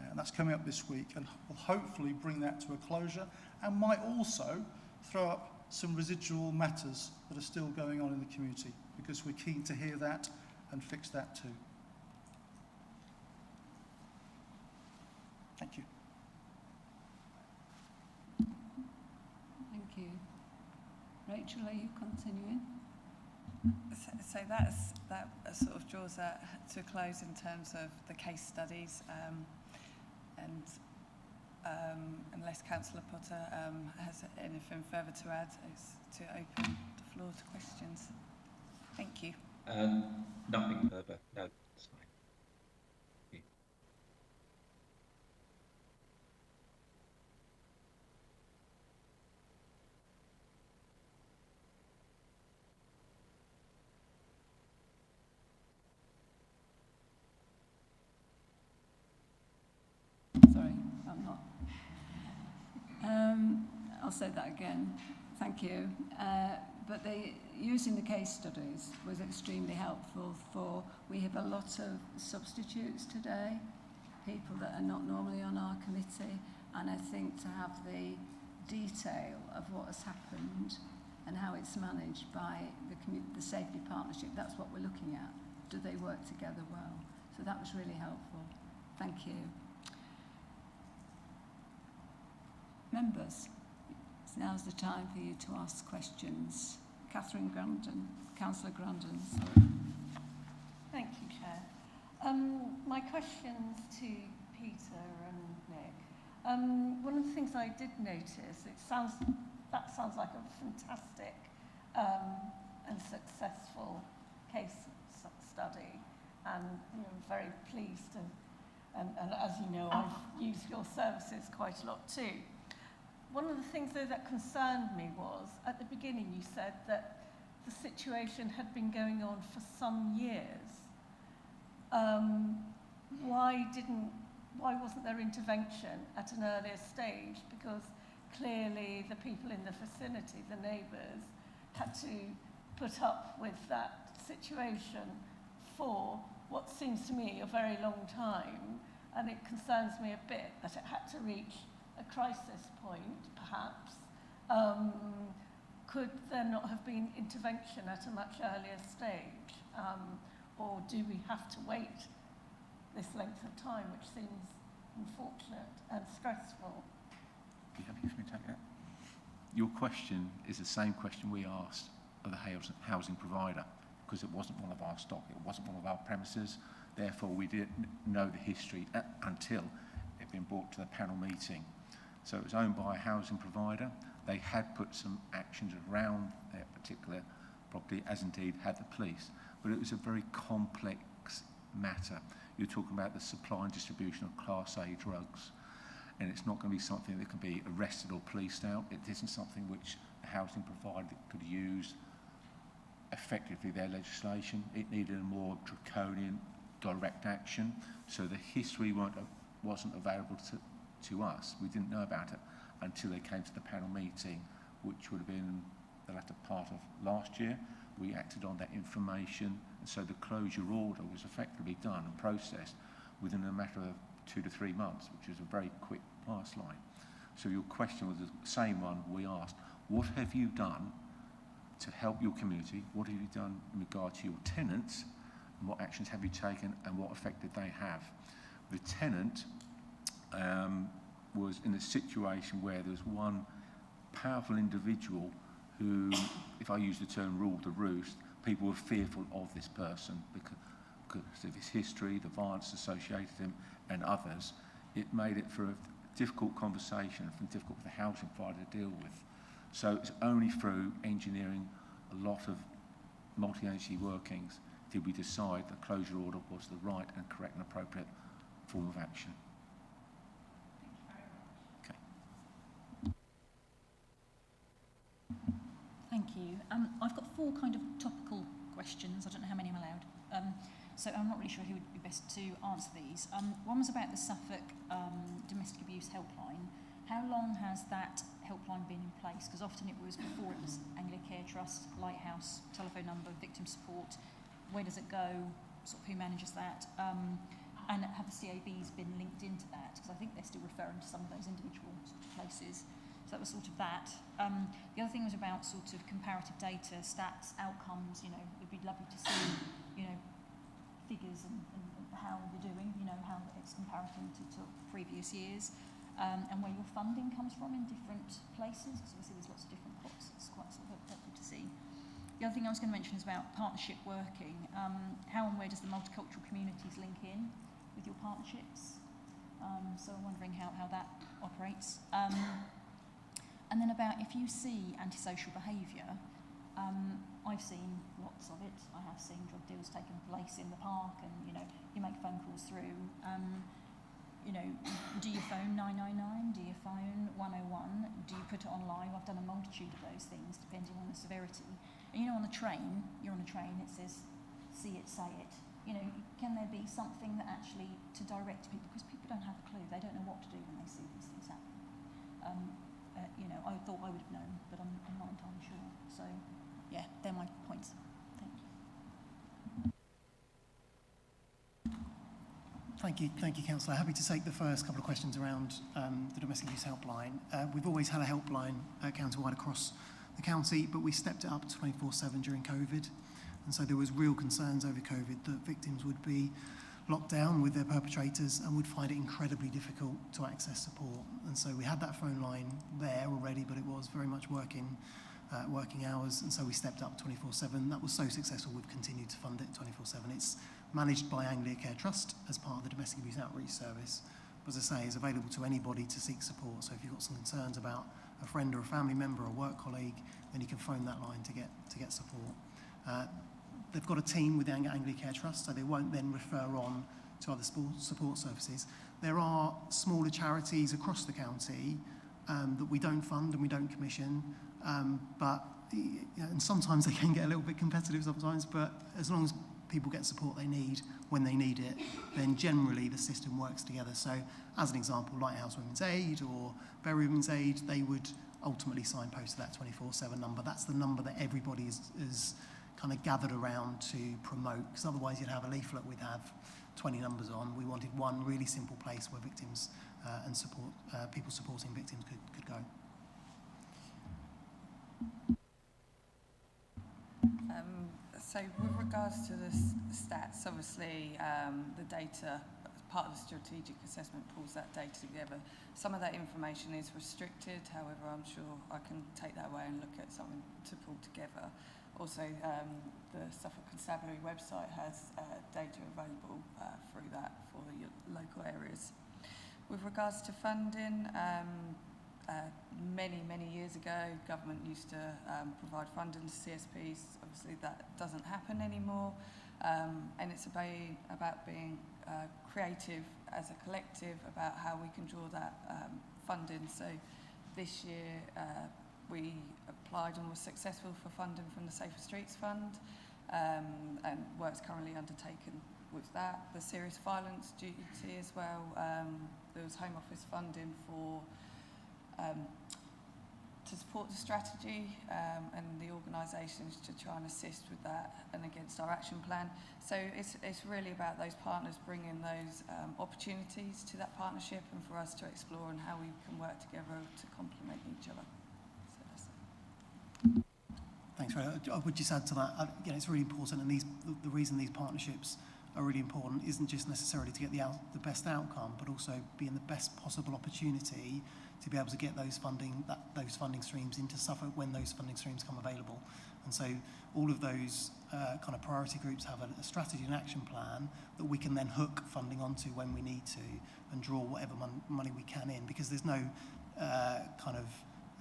and that's coming up this week, and will hopefully bring that to a closure, and might also throw up some residual matters that are still going on in the community, because we're keen to hear that and fix that too. Thank you. Thank you. Rachel, are you continuing? So that sort of draws to a close in terms of the case studies, and unless Councillor Potter has anything further to add, is to open the floor to questions. Thank you. Nothing further. No, it's fine. Thank you. Sorry, I'm not. I'll say that again. Thank you. But using the case studies was extremely helpful we have a lot of substitutes today, people that are not normally on our committee, and I think to have the detail of what has happened and how it's managed by the safety partnership, that's what we're looking at. Do they work together well? So that was really helpful. Thank you. Members, now's the time for you to ask questions. Catherine Grandon, Councillor Grandon, sorry. Thank you, Chair. My questions to Peter and Nick. One of the things I did notice, that sounds like a fantastic and successful case study, and I'm very pleased, and as you know, I've used your services quite a lot too. One of the things, though, that concerned me was, at the beginning you said that the situation had been going on for some years. Why wasn't there intervention at an earlier stage? Because clearly the people in the vicinity, the neighbours, had to put up with that situation for what seems to me a very long time, and it concerns me a bit that it had to reach a crisis point, perhaps. Could there not have been intervention at a much earlier stage? Or do we have to wait this length of time, which seems unfortunate and stressful? Are you happy for me to take that? Your question is the same question we asked of the housing provider, because it wasn't one of our stock, it wasn't one of our premises. Therefore, we didn't know the history until it had been brought to the panel meeting. So it was owned by a housing provider. They had put some actions around their particular property, as indeed had the police. But it was a very complex matter. You're talking about the supply and distribution of Class A drugs. And it's not going to be something that can be arrested or policed out. It isn't something which the housing provider could use effectively their legislation. It needed a more draconian direct action. So the history wasn't available to us. We didn't know about it until they came to the panel meeting, which would have been the latter part of last year. We acted on that information, and so the closure order was effectively done and processed within a matter of 2 to 3 months, which was a very quick pass line. So your question was the same one we asked. What have you done to help your community? What have you done in regard to your tenants? And what actions have you taken and what effect did they have? The tenant was in a situation where there was one powerful individual who, if I use the term ruled the roost, people were fearful of this person because of his history, the violence associated with him and others. It made it for a difficult conversation, difficult for the housing provider to deal with. So it's only through engineering a lot of multi-agency workings did we decide the closure order was the right and correct and appropriate form of action. Okay. Thank you. I've got 4 kind of topical questions. I don't know how many I'm allowed. So I'm not really sure who would be best to answer these. One was about the Suffolk domestic abuse helpline. How long has that helpline been in place? Because often it was before it was Anglia-Care Trust, Lighthouse, telephone number, victim support. Where does it go? Sort of who manages that? And have the CABs been linked into that? Because I think they're still referring to some of those individual sort of places. So that was sort of that. The other thing was about sort of comparative data, stats, outcomes. You know, it'd be lovely to see, you know, figures and how you're doing, you know, how it's comparing to previous years, and where your funding comes from in different places, because obviously there's lots of different pots. It's quite sort of helpful to see. The other thing I was going to mention is about partnership working. How and where does the multicultural communities link in with your partnerships? So I'm wondering how that operates. And then about if you see antisocial behaviour, I've seen lots of it. I have seen drug deals taking place in the park, and you know, you make phone calls through. You know, do you phone 999? Do you phone 101? Do you put it online? I've done a multitude of those things depending on the severity. And you know, on the train, you're on a train. It says, "See it, say it." You know, can there be something that actually to direct people, because people don't have a clue. They don't know what to do when they see these things happen. You know, I thought I would have known, but I'm not entirely sure. So, yeah, they're my points. Thank you. Thank you, Councillor. Happy to take the first couple of questions around the domestic abuse helpline. We've always had a helpline county-wide across the county, but we stepped it up 24/7 during COVID. And so there was real concerns over COVID that victims would be locked down with their perpetrators and would find it incredibly difficult to access support. And so we had that phone line there already, but it was very much working hours, and so we stepped up 24/7. That was so successful, we've continued to fund it 24/7. It's managed by Anglia-Care Trust as part of the Domestic Abuse Outreach Service. But as I say, is available to anybody to seek support. So if you've got some concerns about a friend or a family member or a work colleague, then you can phone that line to get support. They've got a team with the Anglia-Care Trust, so they won't then refer on to other support services. There are smaller charities across the county that we don't fund and we don't commission, and sometimes they can get a little bit competitive sometimes, but as long as people get support they need when they need it, then generally the system works together. So as an example, Lighthouse Women's Aid or Babergh Women's Aid, they would ultimately signpost to that 24/7 number. That's the number that everybody is kind of gathered around to promote, because otherwise you'd have a leaflet we'd have 20 numbers on. We wanted one really simple place where victims and people supporting victims could go. So with regards to the stats, obviously the data, part of the strategic assessment pulls that data together. Some of that information is restricted, however I'm sure I can take that away and look at something to pull together. Also the Suffolk Constabulary website has data available through that for the local areas. With regards to funding, many years ago, government used to provide funding to CSPs. Obviously, that doesn't happen anymore, and it's about being creative as a collective about how we can draw that funding. So this year, we applied and was successful for funding from the Safer Streets Fund, and work's currently undertaken with that. The serious violence duty as well, there was Home Office funding for to support the strategy and the organisations to try and assist with that and against our action plan. So it's really about those partners bringing those opportunities to that partnership and for us to explore and how we can work together to complement each other. So that's it. Thanks, Ray. I would just add to that, it's really important, and the reason these partnerships are really important isn't just necessarily to get the best outcome, but also be in the best possible opportunity to be able to get those funding streams into Suffolk when those funding streams come available. And so all of those kind of priority groups have a strategy and action plan that we can then hook funding onto when we need to and draw whatever money we can in, because there's no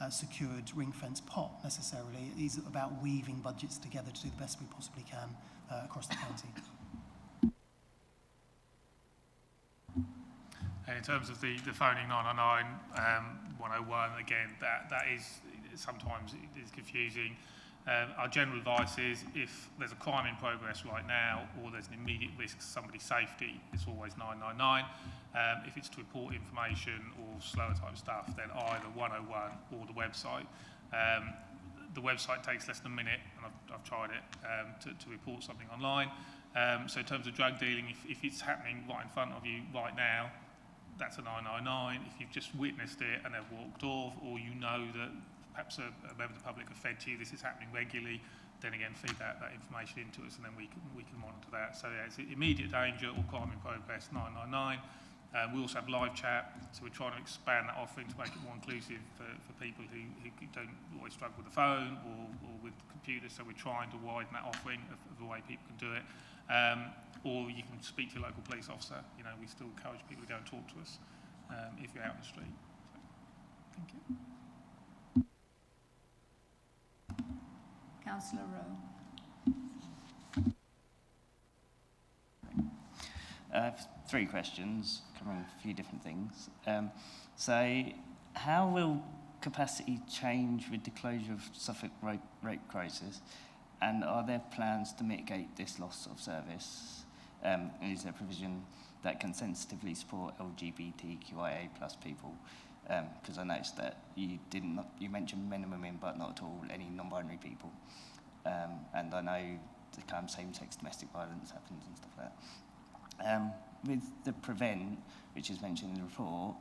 secured ring-fence pot necessarily. It is about weaving budgets together to do the best we possibly can across the county. And in terms of the phoning 999, 101, again, that is sometimes it is confusing. Our general advice is if there's a crime in progress right now or there's an immediate risk to somebody's safety, it's always 999. If it's to report information or slower type stuff, then either 101 or the website. The website takes less than a minute, and I've tried it, to report something online. So in terms of drug dealing, if it's happening right in front of you right now, that's a 999. If you've just witnessed it and they've walked off, or you know that perhaps a member of the public have fed to you, this is happening regularly, then again feed that information into us, and then we can monitor that. So yeah, it's immediate danger or crime in progress, 999. We also have live chat, so we're trying to expand that offering to make it more inclusive for people who don't always struggle with the phone or with the computer. So we're trying to widen that offering of the way people can do it. Or you can speak to your local police officer. You know, we still encourage people to go and talk to us if you're out in the street. So, thank you. Councillor Rowe. I have 3 questions covering a few different things. So, how will capacity change with the closure of Suffolk rape crisis? And are there plans to mitigate this loss of service? And is there provision that can sensitively support LGBTQIA+ people? Because I noticed that you mentioned men and women, but not at all any non-binary people. And I know the kind of same-sex domestic violence happens and stuff like that. With the Prevent, which is mentioned in the report,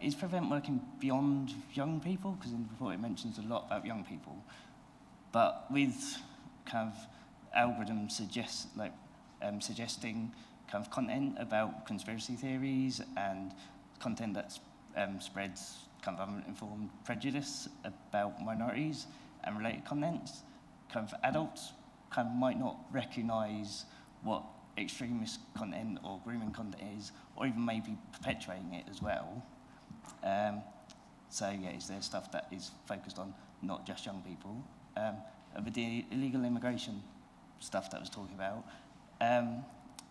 is Prevent working beyond young people? Because in the report it mentions a lot about young people. But with kind of algorithms suggesting kind of content about conspiracy theories and content that spreads kind of uninformed prejudice about minorities and related contents, kind of adults kind of might not recognise what extremist content or grooming content is, or even maybe perpetuating it as well. So yeah, is there stuff that is focused on not just young people? With the illegal immigration stuff that I was talking about,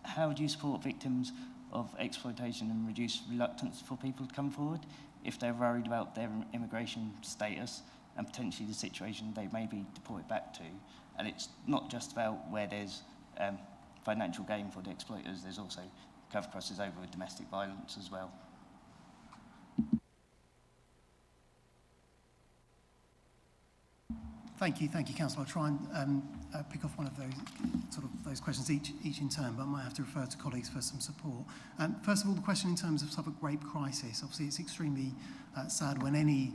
how do you support victims of exploitation and reduce reluctance for people to come forward if they're worried about their immigration status and potentially the situation they may be deported back to? And it's not just about where there's financial gain for the exploiters, there's also kind of crosses over with domestic violence as well. Thank you, Councillor. I'll try and pick off one of those questions each in turn, but I might have to refer to colleagues for some support. First of all, the question in terms of Suffolk rape crisis. Obviously, it's extremely sad when any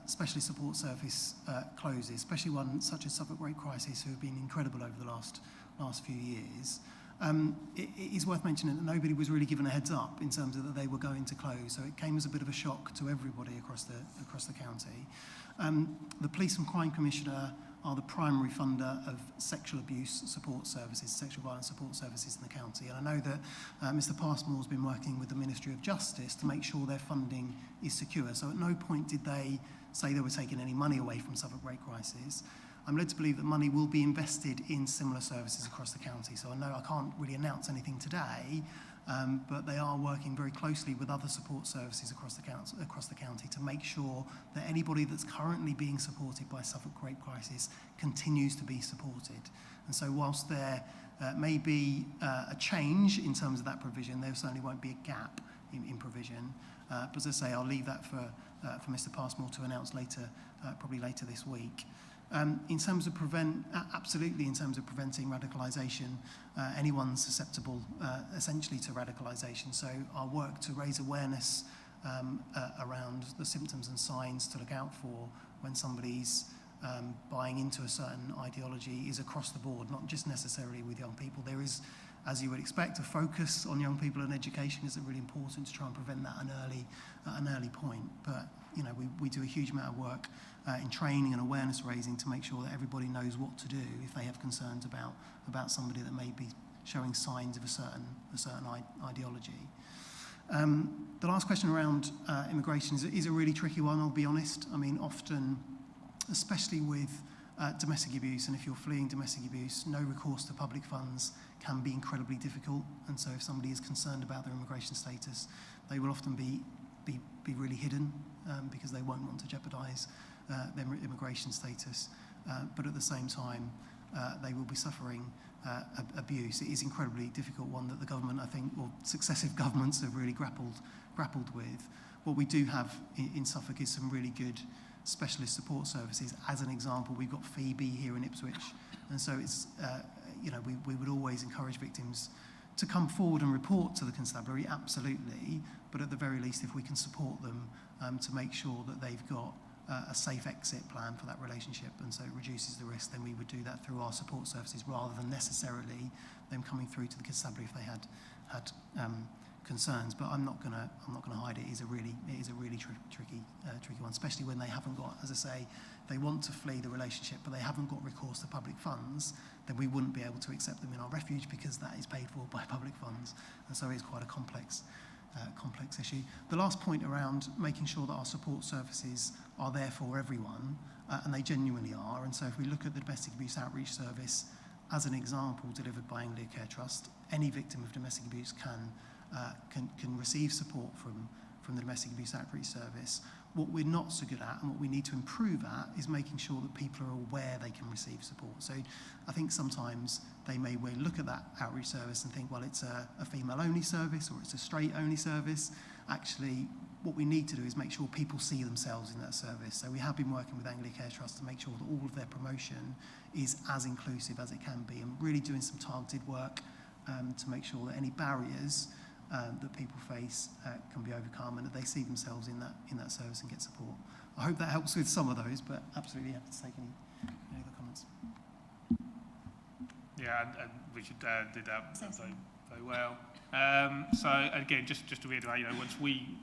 specialist support service closes, especially one such as Suffolk rape crisis, who have been incredible over the last few years. It is worth mentioning that nobody was really given a heads up in terms of that they were going to close, so it came as a bit of a shock to everybody across the county. The Police and Crime Commissioner are the primary funder of sexual abuse support services, sexual violence support services in the county. And I know that Mr Passmore's been working with the Ministry of Justice to make sure their funding is secure. So at no point did they say they were taking any money away from Suffolk rape crisis. I'm led to believe that money will be invested in similar services across the county. So I know I can't really announce anything today, but they are working very closely with other support services across the county to make sure that anybody that's currently being supported by Suffolk rape crisis continues to be supported. And so whilst there may be a change in terms of that provision, there certainly won't be a gap in provision. But as I say, I'll leave that for Mr Passmore to announce later, probably later this week. In terms of absolutely in terms of preventing radicalisation, anyone's susceptible essentially to radicalisation. So our work to raise awareness around the symptoms and signs to look out for when somebody's buying into a certain ideology is across the board, not just necessarily with young people. There is, as you would expect, a focus on young people and education is really important to try and prevent that at an early point. But you know, we do a huge amount of work in training and awareness raising to make sure that everybody knows what to do if they have concerns about somebody that may be showing signs of a certain ideology. The last question around immigration is a really tricky one, I'll be honest. I mean, often, especially with domestic abuse, and if you're fleeing domestic abuse, no recourse to public funds can be incredibly difficult. And so if somebody is concerned about their immigration status, they will often be really hidden because they won't want to jeopardise their immigration status. But at the same time, they will be suffering abuse. It is incredibly difficult one that the government, I think, or successive governments have really grappled with. What we do have in Suffolk is some really good specialist support services. As an example, we've got Phoebe here in Ipswich, and so it's you know, we would always encourage victims to come forward and report to the constabulary, absolutely, but at the very least, if we can support them to make sure that they've got a safe exit plan for that relationship, and so it reduces the risk, then we would do that through our support services rather than necessarily them coming through to the constabulary if they had concerns. But I'm not gonna hide it. It is a really tricky one, especially when they haven't got, as I say, they want to flee the relationship, but they haven't got recourse to public funds. Then we wouldn't be able to accept them in our refuge because that is paid for by public funds, and so it's quite a complex issue. The last point around making sure that our support services are there for everyone, and they genuinely are. And so if we look at the Domestic Abuse Outreach Service as an example delivered by Anglia Care Trust, any victim of domestic abuse can receive support from the Domestic Abuse Outreach Service. What we're not so good at and what we need to improve at is making sure that people are aware they can receive support. So I think sometimes they may well look at that outreach service and think, well, it's a female-only service or it's a straight-only service. Actually, what we need to do is make sure people see themselves in that service. So we have been working with Anglia Care Trust to make sure that all of their promotion is as inclusive as it can be, and really doing some targeted work to make sure that any barriers that people face can be overcome and that they see themselves in that service and get support. I hope that helps with some of those, but absolutely happy to take any other comments. Yeah, and Richard did that very well. So again, just to reiterate, you know, once we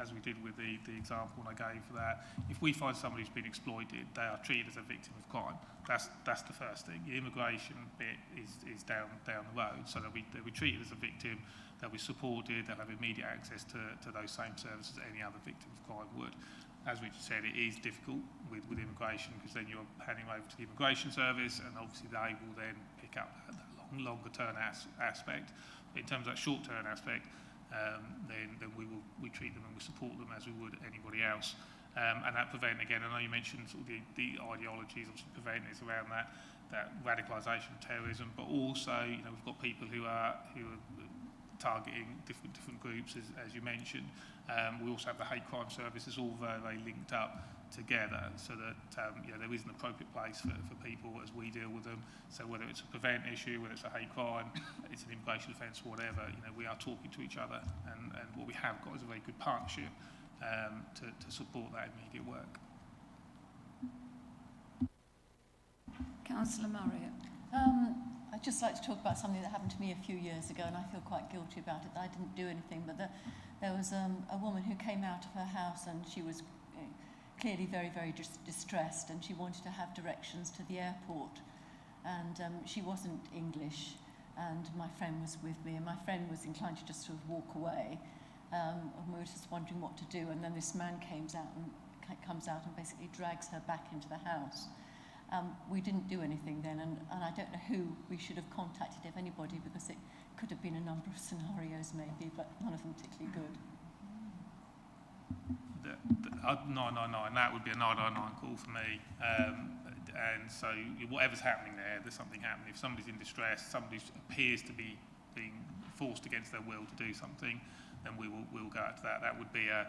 as we did with the example I gave for that, if we find somebody who's been exploited, they are treated as a victim of crime. That's the first thing. The immigration bit is down the road, so they'll be treated as a victim. They'll be supported, they'll have immediate access to those same services any other victim of crime would. As Richard said, it is difficult with immigration because then you're handing over to the immigration service, and obviously they will then pick up that longer term aspect. In terms of that short term aspect, then we treat them and we support them as we would anybody else. And that prevent, again, I know you mentioned sort of the ideologies, obviously prevent is around that radicalisation of terrorism, but also, you know, we've got people who are targeting different groups, as you mentioned. We also have the hate crime services, all very linked up together, so that you know, there is an appropriate place for people as we deal with them. So whether it's a prevent issue, whether it's a hate crime, it's an immigration offence, whatever, you know, we are talking to each other, and what we have got is a very good partnership to support that immediate work. Councillor Marriott. I'd just like to talk about something that happened to me a few years ago, and I feel quite guilty about it. I didn't do anything, but there was a woman who came out of her house, and she was clearly very, very distressed, and she wanted to have directions to the airport. And she wasn't English, and my friend was with me, and my friend was inclined to just sort of walk away. And we were just wondering what to do, and then this man comes out and basically drags her back into the house. We didn't do anything then, and I don't know who we should have contacted, if anybody, because it could have been a number of scenarios maybe, but none of them particularly good. 999, that would be a 999 call for me. And so whatever's happening there's something happening. If somebody's in distress, somebody appears to be being forced against their will to do something, then we'll go out to that. That would be a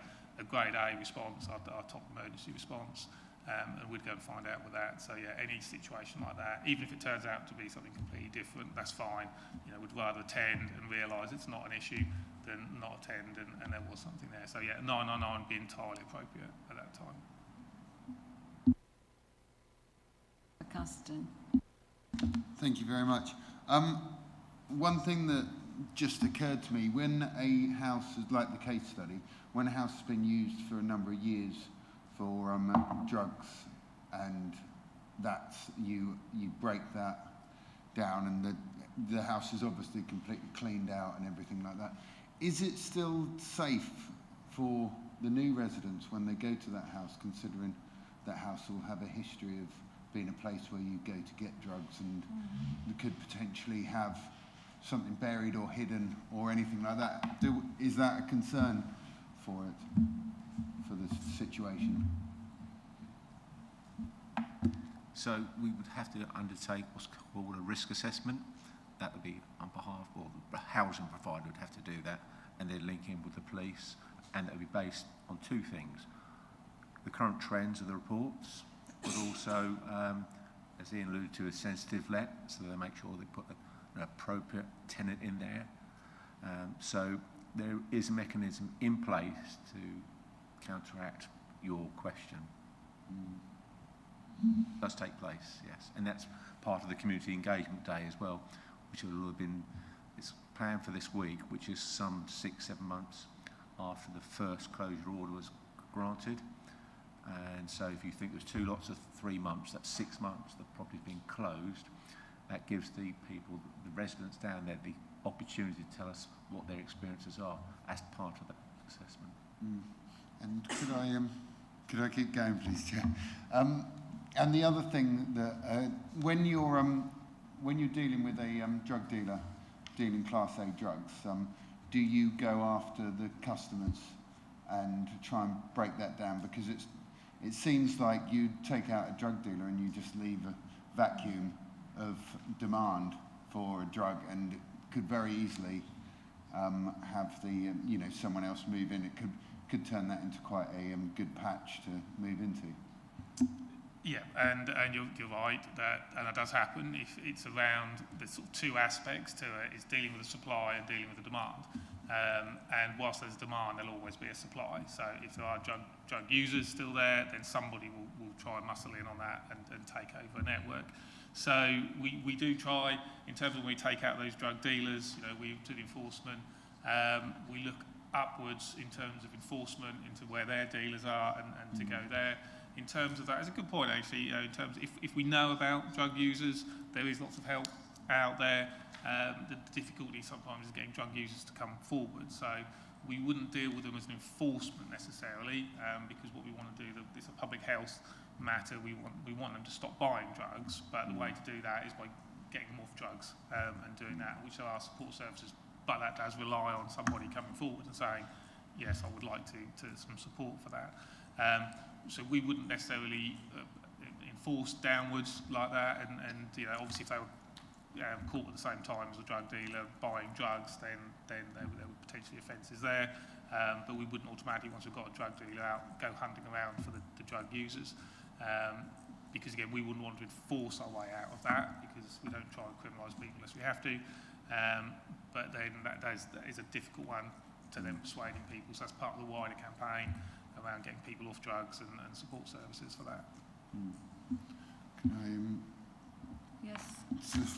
grade A response, our top emergency response. And we'd go and find out with that. So yeah, any situation like that, even if it turns out to be something completely different, that's fine. You know, we'd rather attend and realise it's not an issue than not attend and there was something there. So yeah, 999 would be entirely appropriate at that time. Caston. Thank you very much. One thing that just occurred to me, when a house is like the case study, when a house has been used for a number of years for drugs, and that's you break that down, and the house is obviously completely cleaned out and everything like that. Is it still safe for the new residents when they go to that house, considering that house will have a history of being a place where you go to get drugs and you could potentially have something buried or hidden or anything like that? Is that a concern for it, for the situation? So we would have to undertake what's called a risk assessment. That would be on behalf, or the housing provider would have to do that, and then link in with the police, and that would be based on two things: the current trends of the reports, but also, as Ian alluded to, a sensitive let, so they make sure they put an appropriate tenant in there. So there is a mechanism in place to counteract your question. It does take place, yes, and that's part of the community engagement day as well, which will have been, it's planned for this week, which is some 6-7 months after the first closure order was granted. And so if you think there's 2 lots of 3 months, that's 6 months the property's been closed. That gives the people, the residents down there, the opportunity to tell us what their experiences are as part of that assessment. And could I keep going, please, Chair? And the other thing that when you're dealing with a drug dealer dealing Class A drugs, do you go after the customers and try and break that down? Because it seems like you take out a drug dealer and you just leave a vacuum of demand for a drug, and it could very easily have the someone else move in. It could turn that into quite a good patch to move into. Yeah, and you're right that does happen. If it's around the sort of 2 aspects to it, is dealing with the supply and dealing with the demand. And whilst there's demand, there'll always be a supply. So if there are drug users still there, then somebody will try and muscle in on that and take over a network. So we do try, in terms of when we take out those drug dealers, we do the enforcement. We look upwards in terms of enforcement into where their dealers are and to go there. In terms of that, it's a good point actually. In terms of if we know about drug users, there is lots of help out there. The difficulty sometimes is getting drug users to come forward. So we wouldn't deal with them as an enforcement necessarily, because what we want to do, it's a public health matter. We want them to stop buying drugs, but the way to do that is by getting them off drugs and doing that, which are our support services. But that does rely on somebody coming forward and saying, yes, I would like to some support for that. So we wouldn't necessarily enforce downwards like that, and obviously if they were caught at the same time as a drug dealer buying drugs, then there were potentially offences there. But we wouldn't automatically, once we've got a drug dealer out, go hunting around for the drug users. Because again, we wouldn't want to enforce our way out of that, because we don't try and criminalise people unless we have to. But then that is a difficult one to then persuading people. So that's part of the wider campaign around getting people off drugs and support services for that. Yes.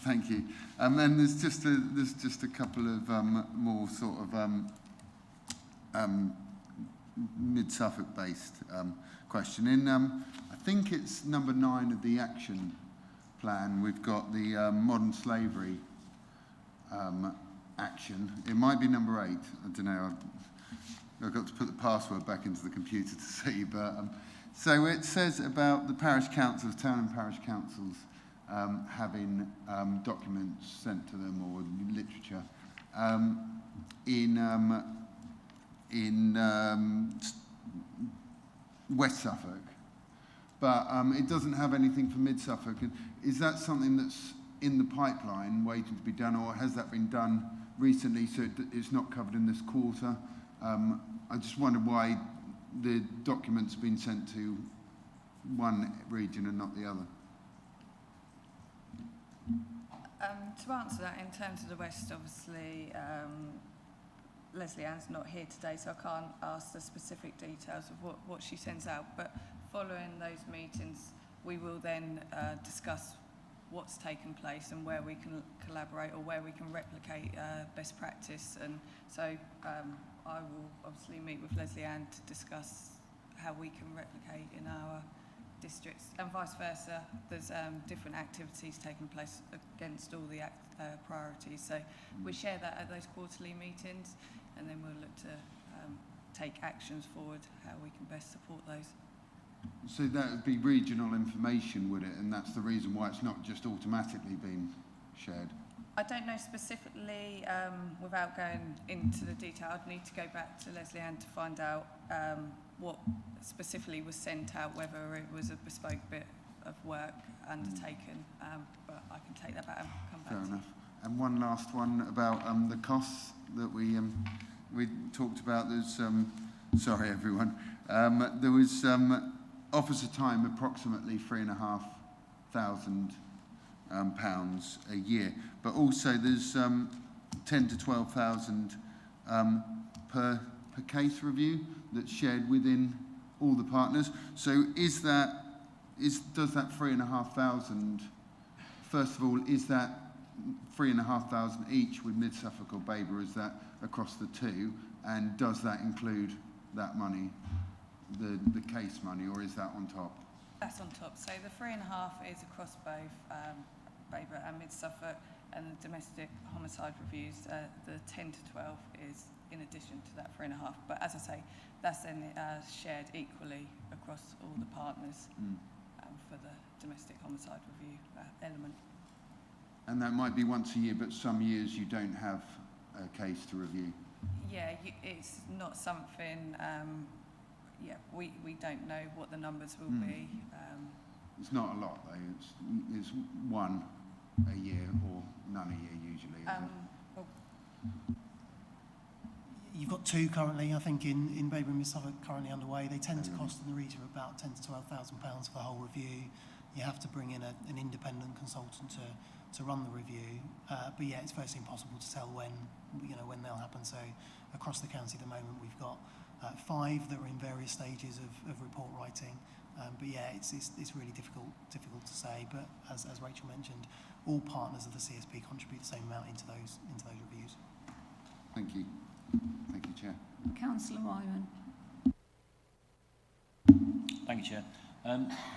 Thank you. And then there's just a couple of more sort of mid-Suffolk based question. In I think it's number 9 of the action plan, we've got the modern slavery action. It might be number 8. I don't know. I've got to put the password back into the computer to see. But so it says about the parish councils, town and parish councils, having documents sent to them or literature in West Suffolk, but it doesn't have anything for Mid Suffolk. Is that something that's in the pipeline waiting to be done, or has that been done recently so it's not covered in this quarter? I just wonder why the documents have been sent to one region and not the other. To answer that, in terms of the West, obviously, Leslie Ann's not here today, so I can't ask the specific details of what she sends out. But following those meetings, we will then discuss what's taken place and where we can collaborate or where we can replicate best practice. And so I will obviously meet with Leslie Ann to discuss how we can replicate in our districts, and vice versa. There's different activities taking place against all the priorities. So we share that at those quarterly meetings, and then we'll look to take actions forward, how we can best support those. So that would be regional information, would it? And that's the reason why it's not just automatically being shared? I don't know specifically, without going into the detail. I'd need to go back to Leslie Ann to find out what specifically was sent out, whether it was a bespoke bit of work undertaken, but I can take that back and come back to you. Fair enough. And one last one about the costs that we talked about. There's, sorry everyone, there was officer time approximately £3,500 pounds a year, but also there's 10 to 12,000 per case review that's shared within all the partners. So does that 3,500, first of all, is that 3,500 each with Mid Suffolk or Babergh? Is that across the two? And does that include that money, the case money, or is that on top? That's on top. So the 3.5 is across both Babergh and Mid Suffolk, and the domestic homicide reviews, the 10 to 12 is in addition to that 3.5. But as I say, that's then shared equally across all the partners for the domestic homicide review element. And that might be once a year, but some years you don't have a case to review. Yeah, it's not something. Yeah, we don't know what the numbers will be. It's not a lot though. It's one a year or none a year usually. Well, You've got two currently, I think, in Babergh and Mid Suffolk currently underway. They tend to cost in the region of about £10,000 to £12,000 for the whole review. You have to bring in an independent consultant to run the review. But yeah, it's virtually impossible to tell when they'll happen. So across the county at the moment, we've got 5 that are in various stages of report writing. But yeah, it's really difficult to say. But as Rachel mentioned, all partners of the CSP contribute the same amount into those reviews. Thank you. Thank you, Chair. Councillor Wyman. Thank you, Chair.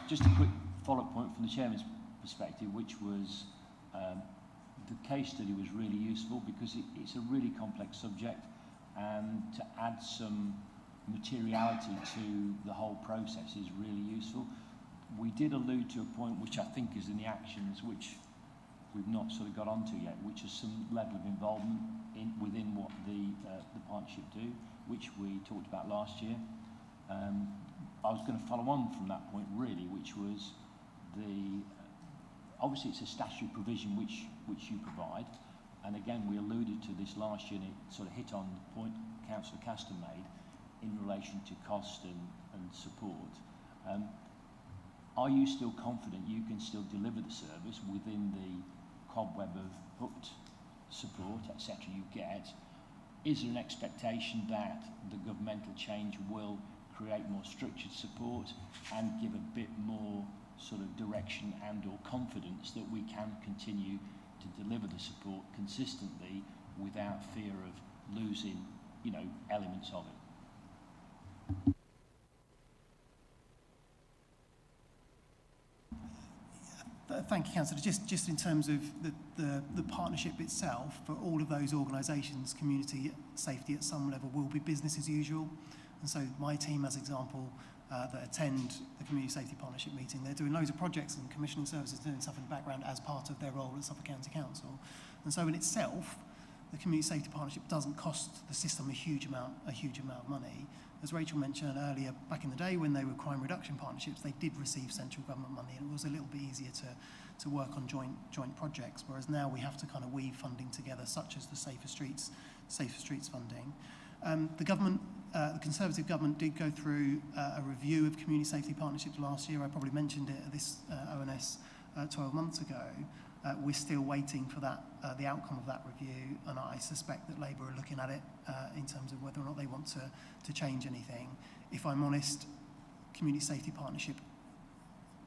Just a quick follow-up point from the Chairman's perspective, which was the case study was really useful because it's a really complex subject, and to add some materiality to the whole process is really useful. We did allude to a point which I think is in the actions which we've not sort of got onto yet, which is some level of involvement within what the partnership do, which we talked about last year. I was going to follow on from that point really, which was obviously it's a statutory provision which you provide, and again we alluded to this last year and it sort of hit on the point Councillor Castor made in relation to cost and support. Are you still confident you can still deliver the service within the cobweb of hooked support, etc. you get? Is there an expectation that the governmental change will create more structured support and give a bit more sort of direction and or confidence that we can continue to deliver the support consistently without fear of losing, elements of it? Thank you, Councillor. Just in terms of the partnership itself, for all of those organisations, community safety at some level will be business as usual. And so my team, as example, that attend the Community Safety Partnership meeting, they're doing loads of projects and commissioning services, doing stuff in the background as part of their role at Suffolk County Council. And so in itself, the Community Safety Partnership doesn't cost the system a huge amount of money. As Rachel mentioned earlier, back in the day when they were crime reduction partnerships, they did receive central government money, and it was a little bit easier to work on joint projects, whereas now we have to kind of weave funding together, such as the Safer Streets funding. The Conservative government did go through a review of community safety partnerships last year. I probably mentioned it at this ONS 12 months ago. We're still waiting for the outcome of that review, and I suspect that Labour are looking at it in terms of whether or not they want to change anything. If I'm honest, community safety partnership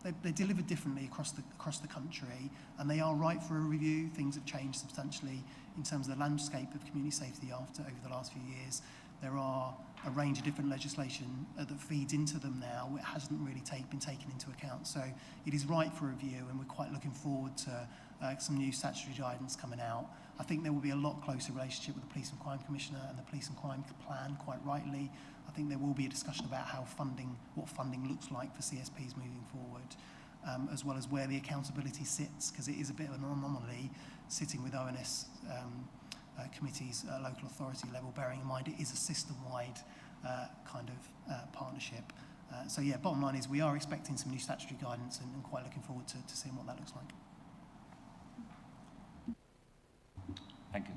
they're delivered differently across the country, and they are right for a review. Things have changed substantially in terms of the landscape of community safety over the last few years. There are a range of different legislation that feeds into them now. It hasn't really been taken into account. So it is right for review, and we're quite looking forward to some new statutory guidance coming out. I think there will be a lot closer relationship with the Police and Crime Commissioner and the Police and Crime Plan, quite rightly. I think there will be a discussion about what funding looks like for CSPs moving forward, as well as where the accountability sits, because it is a bit of an anomaly sitting with ONS committees at local authority level, bearing in mind it is a system-wide kind of partnership. So yeah, bottom line is we are expecting some new statutory guidance and quite looking forward to seeing what that looks like. Thank you.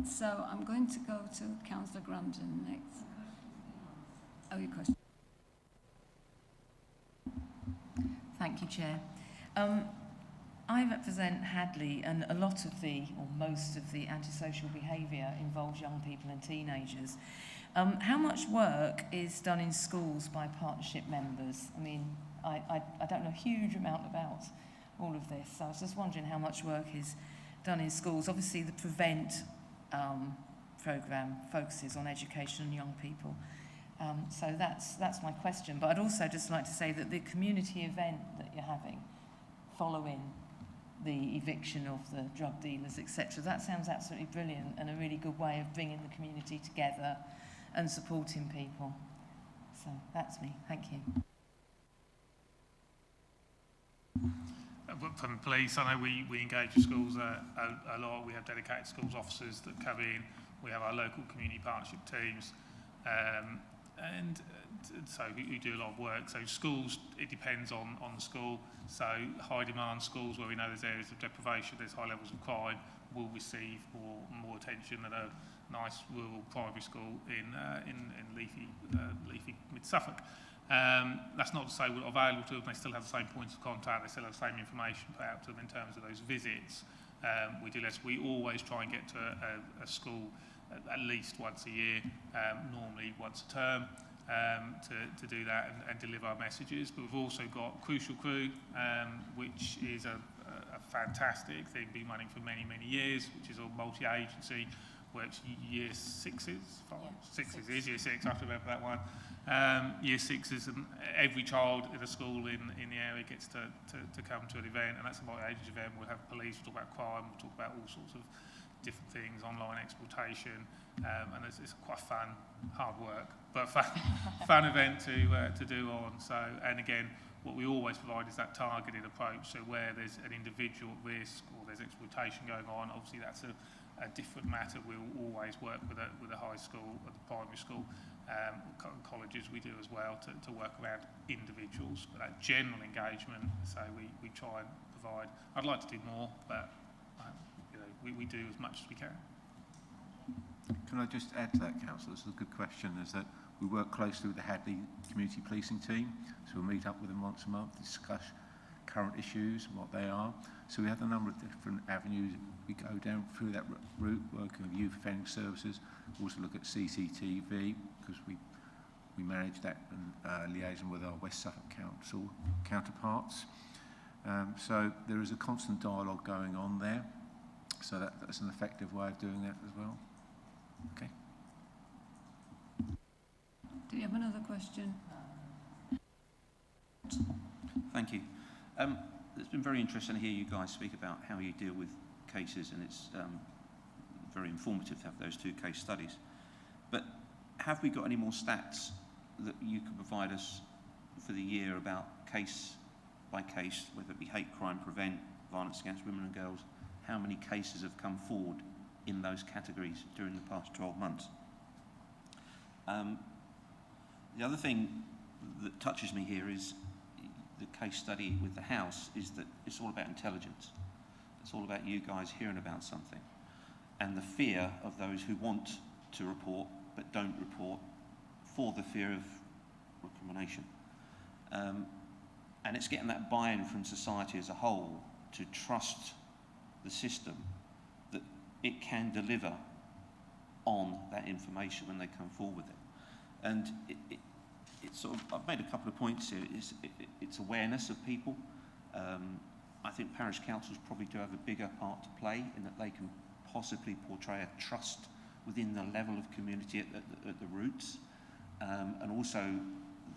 So I'm going to go to Councillor Grandin next. Oh, your question. Thank you, Chair. I represent Hadley, and a lot of or most of the antisocial behaviour involves young people and teenagers. How much work is done in schools by partnership members? I mean, I don't know a huge amount about all of this, so I was just wondering how much work is done in schools. Obviously, the PREVENT programme focuses on education and young people. So that's my question. But I'd also just like to say that the community event that you're having following the eviction of the drug dealers, etc., that sounds absolutely brilliant and a really good way of bringing the community together and supporting people. So that's me. Thank you. From the police, I know we engage with schools a lot. We have dedicated schools officers that come in. We have our local community partnership teams. And so we do a lot of work. So schools, it depends on the school. So high demand schools where we know there's areas of deprivation, there's high levels of crime, will receive more attention than a nice rural primary school in leafy mid Suffolk. That's not to say we're not available to them. They still have the same points of contact. They still have the same information put out to them in terms of those visits. We do less. We always try and get to a school at least once a year, normally once a term, to do that and deliver our messages. But we've also got Crucial Crew, which is a fantastic thing, been running for many, many years, which is all multi-agency, works year sixes, year six, I have to remember that one. Year sixes, and every child in a school in the area gets to come to an event, and that's a multi-agency event. We'll have police, we'll talk about crime, we'll talk about all sorts of different things, online exploitation, and it's quite fun, hard work, but fun event to do on. So, and again, what we always provide is that targeted approach. So where there's an individual at risk or there's exploitation going on, obviously that's a different matter. We'll always work with a high school, at the primary school, colleges we do as well to work around individuals. But that general engagement, so we try and provide. I'd like to do more, but we do as much as we can. Can I just add to that, Councillor? This is a good question. Is that we work closely with the Hadley community policing team, so we'll meet up with them once a month, discuss current issues and what they are. So we have a number of different avenues. We go down through that route, working with youth offending services. We also look at CCTV, because we manage that and liaison with our West Suffolk Council counterparts. So there is a constant dialogue going on there. So that's an effective way of doing that as well. Okay. Do you have another question? Thank you. It's been very interesting to hear you guys speak about how you deal with cases, and it's very informative to have those two case studies. But have we got any more stats that you could provide us for the year about case by case, whether it be hate crime, prevent, violence against women and girls? How many cases have come forward in those categories during the past 12 months? The other thing that touches me here is the case study with the House, is that it's all about intelligence. It's all about you guys hearing about something and the fear of those who want to report but don't report for the fear of recrimination. And it's getting that buy-in from society as a whole to trust the system that it can deliver on that information when they come forward with it. And it's sort of, I've made a couple of points here. It's awareness of people. I think parish councils probably do have a bigger part to play in that they can possibly portray a trust within the level of community at the roots. And also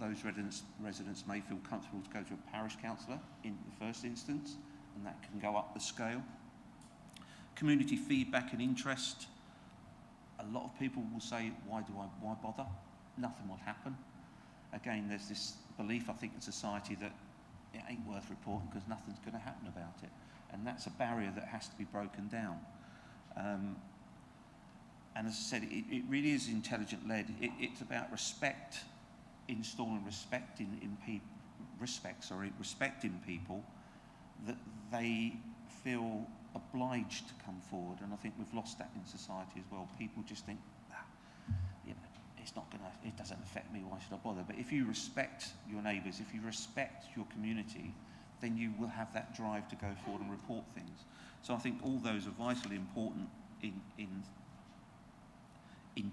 those residents may feel comfortable to go to a parish councillor in the first instance, and that can go up the scale. Community feedback and interest. A lot of people will say, why bother? Nothing will happen. Again, there's this belief, I think, in society that it ain't worth reporting because nothing's going to happen about it. And that's a barrier that has to be broken down. And as I said, it really is intelligent-led. It's about respect, installing respect in people, respect in people, that they feel obliged to come forward. And I think we've lost that in society as well. People just think, it doesn't affect me, why should I bother? But if you respect your neighbours, if you respect your community, then you will have that drive to go forward and report things. So I think all those are vitally important in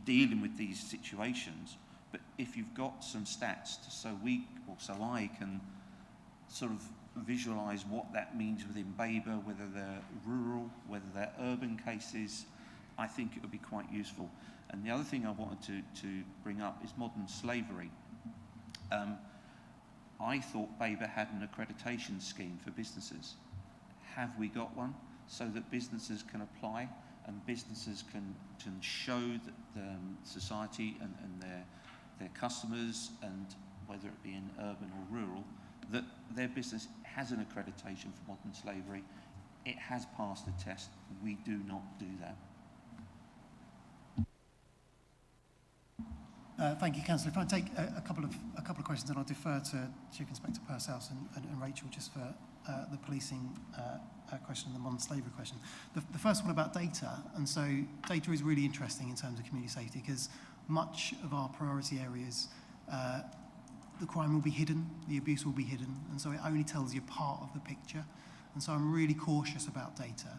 dealing with these situations. But if you've got some stats, so I can sort of visualise what that means within Babergh, whether they're rural, whether they're urban cases, I think it would be quite useful. And the other thing I wanted to bring up is modern slavery. I thought Babergh had an accreditation scheme for businesses. Have we got one so that businesses can apply and businesses can show that society and their customers, and whether it be in urban or rural, that their business has an accreditation for modern slavery? It has passed the test. We do not do that. Thank you, Councillor. If I take a couple of questions, and I'll defer to Chief Inspector Pursehouse and Rachel just for the policing question and the modern slavery question. The first one about data, and so data is really interesting in terms of community safety because much of our priority areas, the crime will be hidden, the abuse will be hidden, and so it only tells you part of the picture. And so I'm really cautious about data.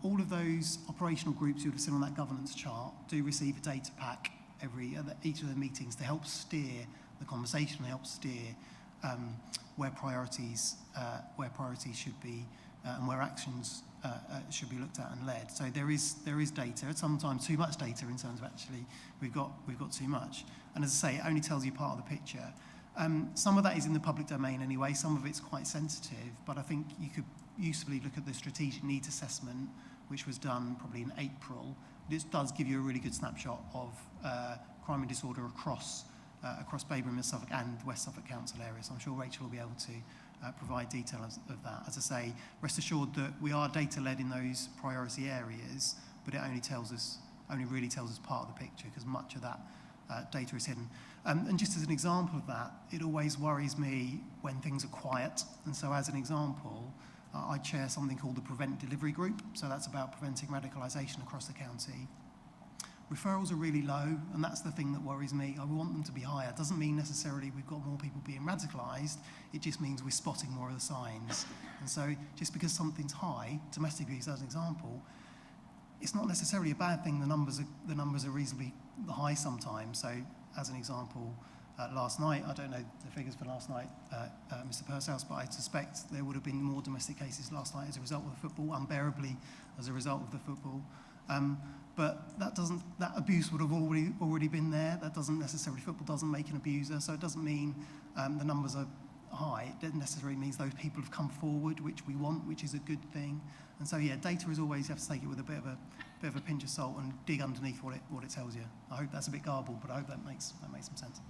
All of those operational groups who have seen on that governance chart do receive a data pack each of the meetings to help steer the conversation, help steer where priorities should be and where actions should be looked at and led. So there is data, sometimes too much data in terms of actually we've got too much. And as I say, it only tells you part of the picture. Some of that is in the public domain anyway, some of it's quite sensitive, but I think you could usefully look at the strategic needs assessment, which was done probably in April. This does give you a really good snapshot of crime and disorder across Babergh and Suffolk and West Suffolk Council areas. So I'm sure Rachel will be able to provide detail of that. As I say, rest assured that we are data-led in those priority areas, but it only really tells us part of the picture because much of that data is hidden. And just as an example of that, it always worries me when things are quiet. And so as an example, I chair something called the Prevent Delivery Group, so that's about preventing radicalisation across the county. Referrals are really low, and that's the thing that worries me. I want them to be higher. It doesn't mean necessarily we've got more people being radicalised, it just means we're spotting more of the signs. And so just because something's high, domestic abuse as an example, it's not necessarily a bad thing. The numbers are reasonably high sometimes. So as an example, last night, I don't know the figures for last night, Mr. Pursehouse, but I suspect there would have been more domestic cases last night as a result of the football, unbearably as a result of the football. But that abuse would have already been there. That doesn't necessarily, football doesn't make an abuser, so it doesn't mean the numbers are high. It doesn't necessarily mean those people have come forward, which we want, which is a good thing. And so yeah, data is always, you have to take it with a bit of a pinch of salt and dig underneath what it tells you. I hope that's a bit garbled, but I hope that makes some sense.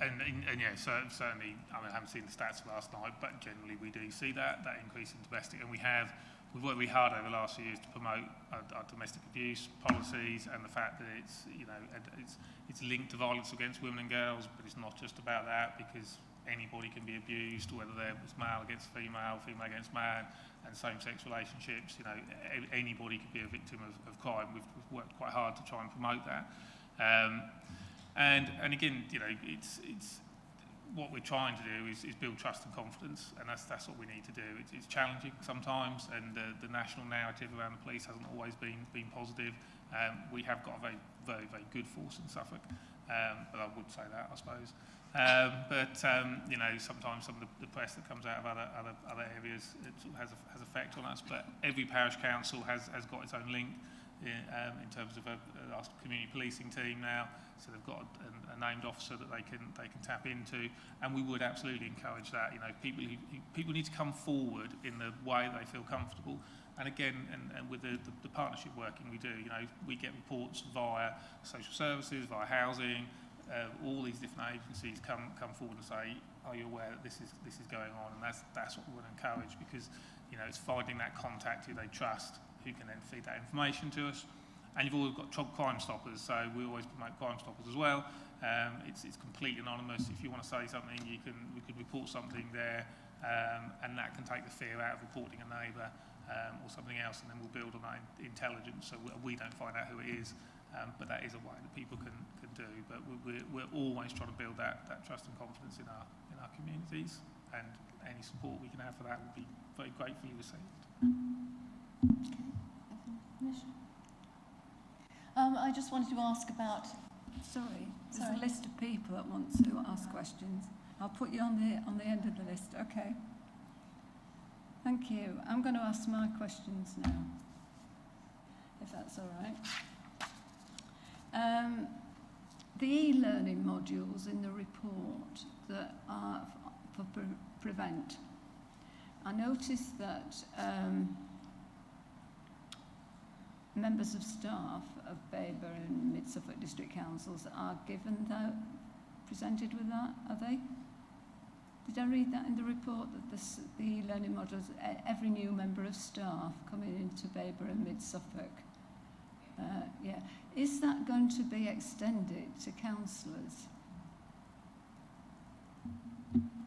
And yeah, certainly, I mean, I haven't seen the stats last night, but generally we do see that increase in domestic, and we've worked really hard over the last few years to promote our domestic abuse policies and the fact that it's linked to violence against women and girls, but it's not just about that, because anybody can be abused, whether it's male against female, female against man, and same-sex relationships. Anybody could be a victim of crime. We've worked quite hard to try and promote that. And again, what we're trying to do is build trust and confidence, and that's what we need to do. It's challenging sometimes, and the national narrative around the police hasn't always been positive. We have got a very good force in Suffolk, but I would say that, I suppose. You know, sometimes some of the press that comes out of other areas, it sort of has effect on us. But every parish council has got its own link in terms of our community policing team now. So they've got a named officer that they can tap into, and we would absolutely encourage that. You know, people need to come forward in the way they feel comfortable. And again, and with the partnership working we do, you know, we get reports via social services, via housing. All these different agencies come forward and say, are you aware that this is going on? And that's what we want to encourage, because, you know, it's finding that contact who they trust, who can then feed that information to us. And you've always got Crime Stoppers, so we always promote Crime Stoppers as well. It's completely anonymous. If you want to say something, we can report something there, and that can take the fear out of reporting a neighbour or something else, and then we'll build on that intelligence, so we don't find out who it is. But that is a way that people can do. But we're always trying to build that trust and confidence in our communities, and any support we can have for that will be very gratefully received. I just wanted to ask about... Sorry, there's a list of people that want to ask questions. I'll put you on the end of the list. Okay. Thank you. I'm going to ask my questions now, if that's all right. The e-learning modules in the report that are for Prevent, I noticed that members of staff of Babergh and Mid-Suffolk District Councils are given that, presented with that, are they? Did I read that in the report, that the e-learning modules, every new member of staff coming into Babergh and Mid-Suffolk? Yeah. Is that going to be extended to councillors?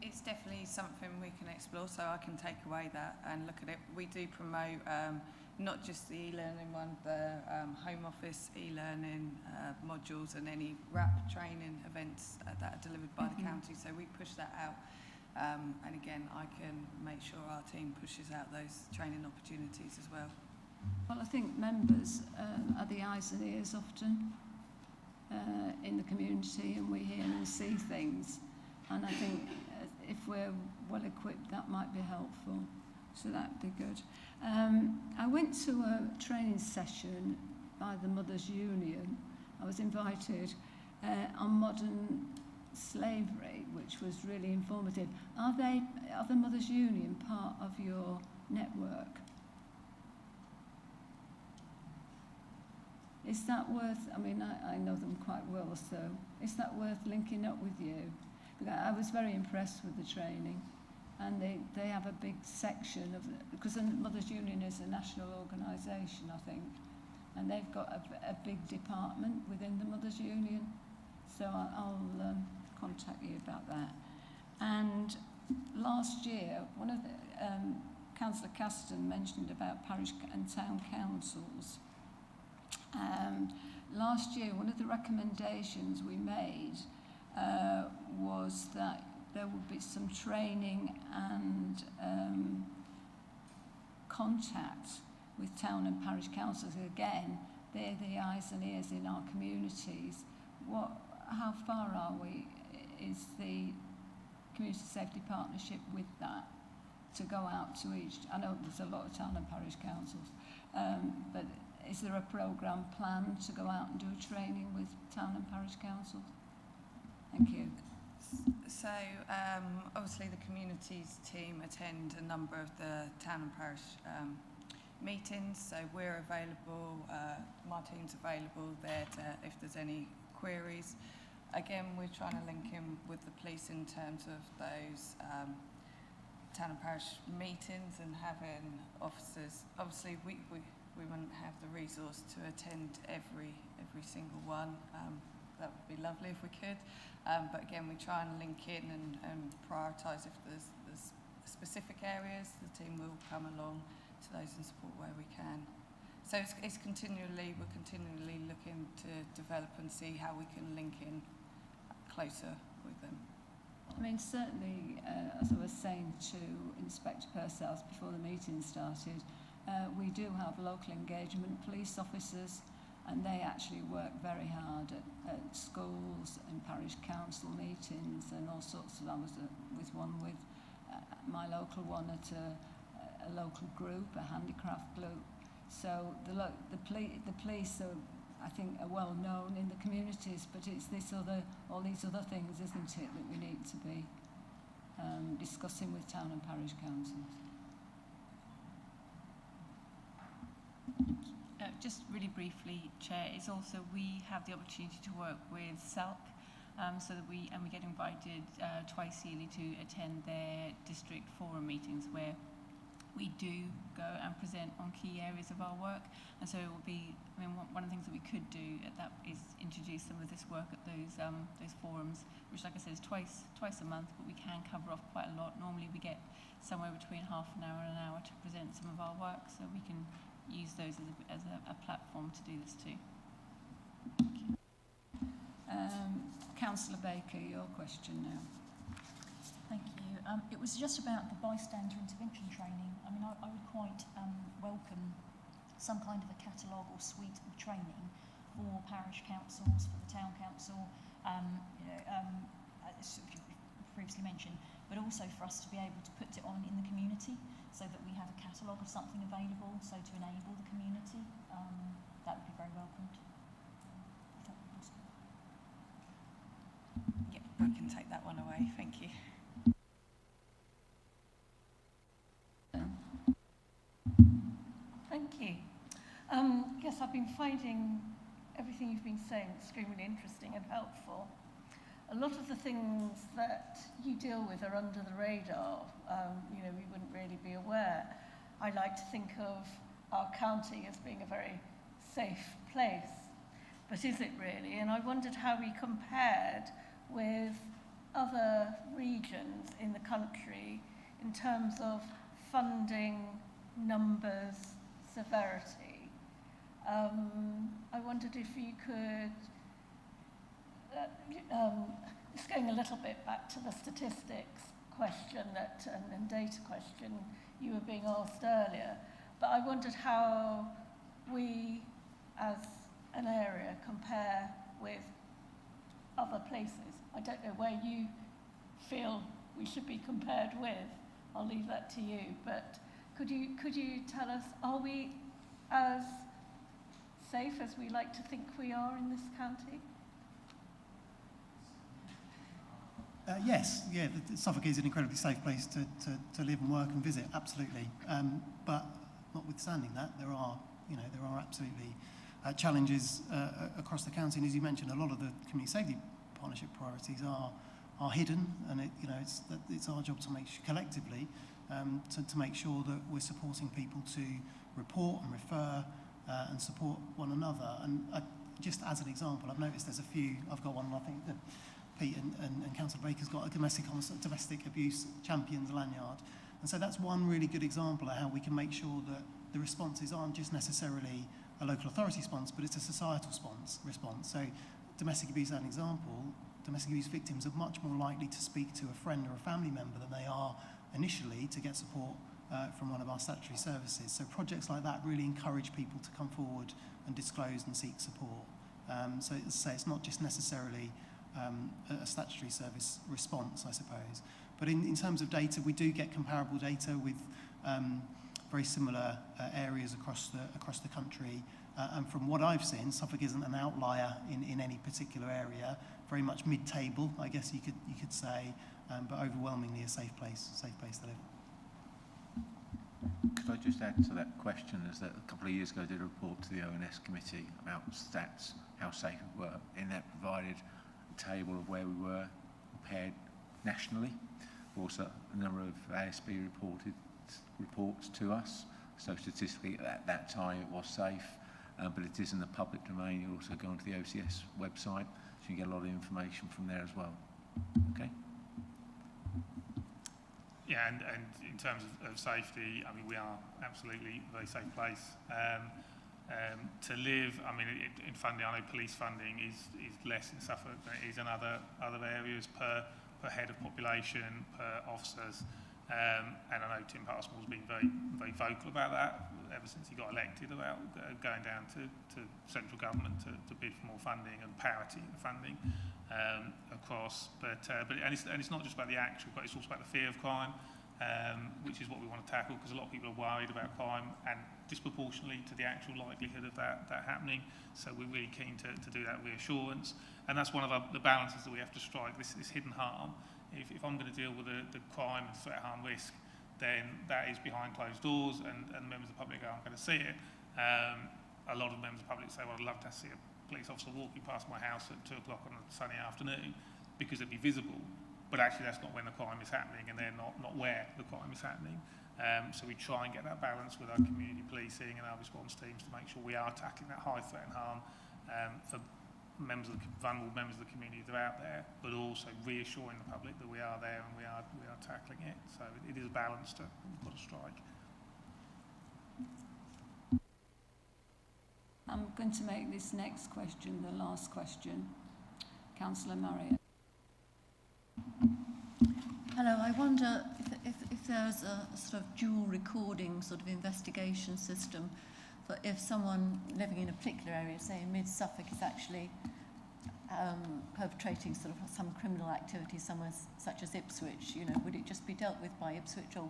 It's definitely something we can explore, so I can take away that and look at it. We do promote not just the e-learning one, the Home Office e-learning modules and any RAP training events that are delivered by the county, so we push that out. And again, I can make sure our team pushes out those training opportunities as well. Well, I think members are the eyes and ears often in the community, and we hear and see things. And I think if we're well equipped, that might be helpful. So that'd be good. I went to a training session by the Mothers Union. I was invited on modern slavery, which was really informative. Are the Mothers Union part of your network? Is that worth, I mean, I know them quite well, so is that worth linking up with you? Because I was very impressed with the training, and they have a big section of, because the Mothers Union is a national organisation, I think, and they've got a big department within the Mothers Union, so I'll contact you about that. And last year, one of the, Councillor Caston mentioned about parish and town councils. Last year, one of the recommendations we made was that there would be some training and contact with town and parish councils. Again, they're the eyes and ears in our communities. How far are we? Is the Community Safety Partnership with that to go out to each? I know there's a lot of town and parish councils, but is there a programme planned to go out and do a training with town and parish councils? Thank you. So obviously the communities team attend a number of the town and parish meetings, so we're available, my team's available there if there's any queries. Again, we're trying to link in with the police in terms of those town and parish meetings and having officers. Obviously we wouldn't have the resource to attend every single one. That would be lovely if we could. But again, we try and link in and prioritise if there's specific areas. The team will come along to those and support where we can. So we're continually looking to develop and see how we can link in closer with them. I mean, certainly, as I was saying to Inspector Purcells before the meeting started, we do have local engagement police officers, and they actually work very hard at schools and parish council meetings and all sorts of. I was with one with my local one at a local group, a handicraft group. So the police are, I think, are well known in the communities, but it's all these other things, isn't it, that we need to be discussing with town and parish councils. Just really briefly, Chair, is also we have the opportunity to work with Suffolk, so that we get invited twice yearly to attend their district forum meetings where we do go and present on key areas of our work. And so it will be, I mean, one of the things that we could do at that is introduce some of this work at those forums, which, like I said, is twice a month, but we can cover off quite a lot. Normally we get somewhere between half an hour and an hour to present some of our work, so we can use those as a platform to do this too. Councillor Baker, your question now. Thank you. It was just about the bystander intervention training. I mean, I would quite welcome some kind of a catalogue or suite of training for parish councils, for the town council, as you previously mentioned, but also for us to be able to put it on in the community so that we have a catalogue of something available, so to enable the community. That would be very welcomed. If that were possible. Yep, we can take that one away. Thank you. Thank you. Yes, I've been finding everything you've been saying extremely interesting and helpful. A lot of the things that you deal with are under the radar. You know, we wouldn't really be aware. I like to think of our county as being a very safe place, but is it really? And I wondered how we compared with other regions in the country in terms of funding, numbers, severity. I wondered if you could, just going a little bit back to the statistics question and data question you were being asked earlier, but I wondered how we as an area compare with other places. I don't know where you feel we should be compared with. I'll leave that to you, but could you tell us, are we as safe as we like to think we are in this county? Yes, yeah, Suffolk is an incredibly safe place to live and work and visit, absolutely. But notwithstanding that, there are absolutely challenges across the county, and as you mentioned, a lot of the community safety partnership priorities are hidden, and it's our job to make collectively to make sure that we're supporting people to report and refer and support one another. And just as an example, I've noticed there's a few. I've got one, I think that Pete and Councillor Baker's got a domestic abuse champions lanyard, and so that's one really good example of how we can make sure that the responses aren't just necessarily a local authority response, but it's a societal response. So domestic abuse, as an example, domestic abuse victims are much more likely to speak to a friend or a family member than they are initially to get support from one of our statutory services. So projects like that really encourage people to come forward and disclose and seek support. So as I say, it's not just necessarily a statutory service response, I suppose. But in terms of data, we do get comparable data with very similar areas across the country. And from what I've seen, Suffolk isn't an outlier in any particular area. Very much mid-table, I guess you could say, but overwhelmingly a safe place to live. Could I just add to that question, is that a couple of years ago I did a report to the ONS committee about stats, how safe we were, and that provided a table of where we were compared nationally. Also, a number of ASB reported reports to us, so statistically at that time it was safe, but it is in the public domain. You also go onto the OCS website, so you can get a lot of information from there as well. Okay? Yeah, and in terms of safety, I mean, we are absolutely a very safe place to live. I mean, in funding, I know police funding is less in Suffolk than it is in other areas per per head of population, per officers. And I know Tim Passmore's been very, very vocal about that ever since he got elected, about going down to central government to bid for more funding and parity in the funding across. But it's not just about the actual, but it's also about the fear of crime, which is what we want to tackle, because a lot of people are worried about crime and disproportionately to the actual likelihood of that happening. So we're really keen to do that reassurance, and that's one of the balances that we have to strike. This hidden harm. If I'm going to deal with the crime and threat, harm, risk, then that is behind closed doors, and members of the public aren't going to see it. A lot of members of the public say, well, I'd love to see a police officer walking past my house at 2 o'clock on a sunny afternoon, because it'd be visible, but actually that's not when the crime is happening, and they're not where the crime is happening. So we try and get that balance with our community policing and our response teams to make sure we are tackling that high threat and harm for vulnerable members of the community that are out there, but also reassuring the public that we are there and we are tackling it. So it is a balance we've got to strike. I'm going to make this next question the last question. Councillor Marriott. Hello, I wonder if there's a sort of dual recording sort of investigation system for if someone living in a particular area, say in mid-Suffolk, is actually perpetrating sort of some criminal activity somewhere such as Ipswich, you know, would it just be dealt with by Ipswich, or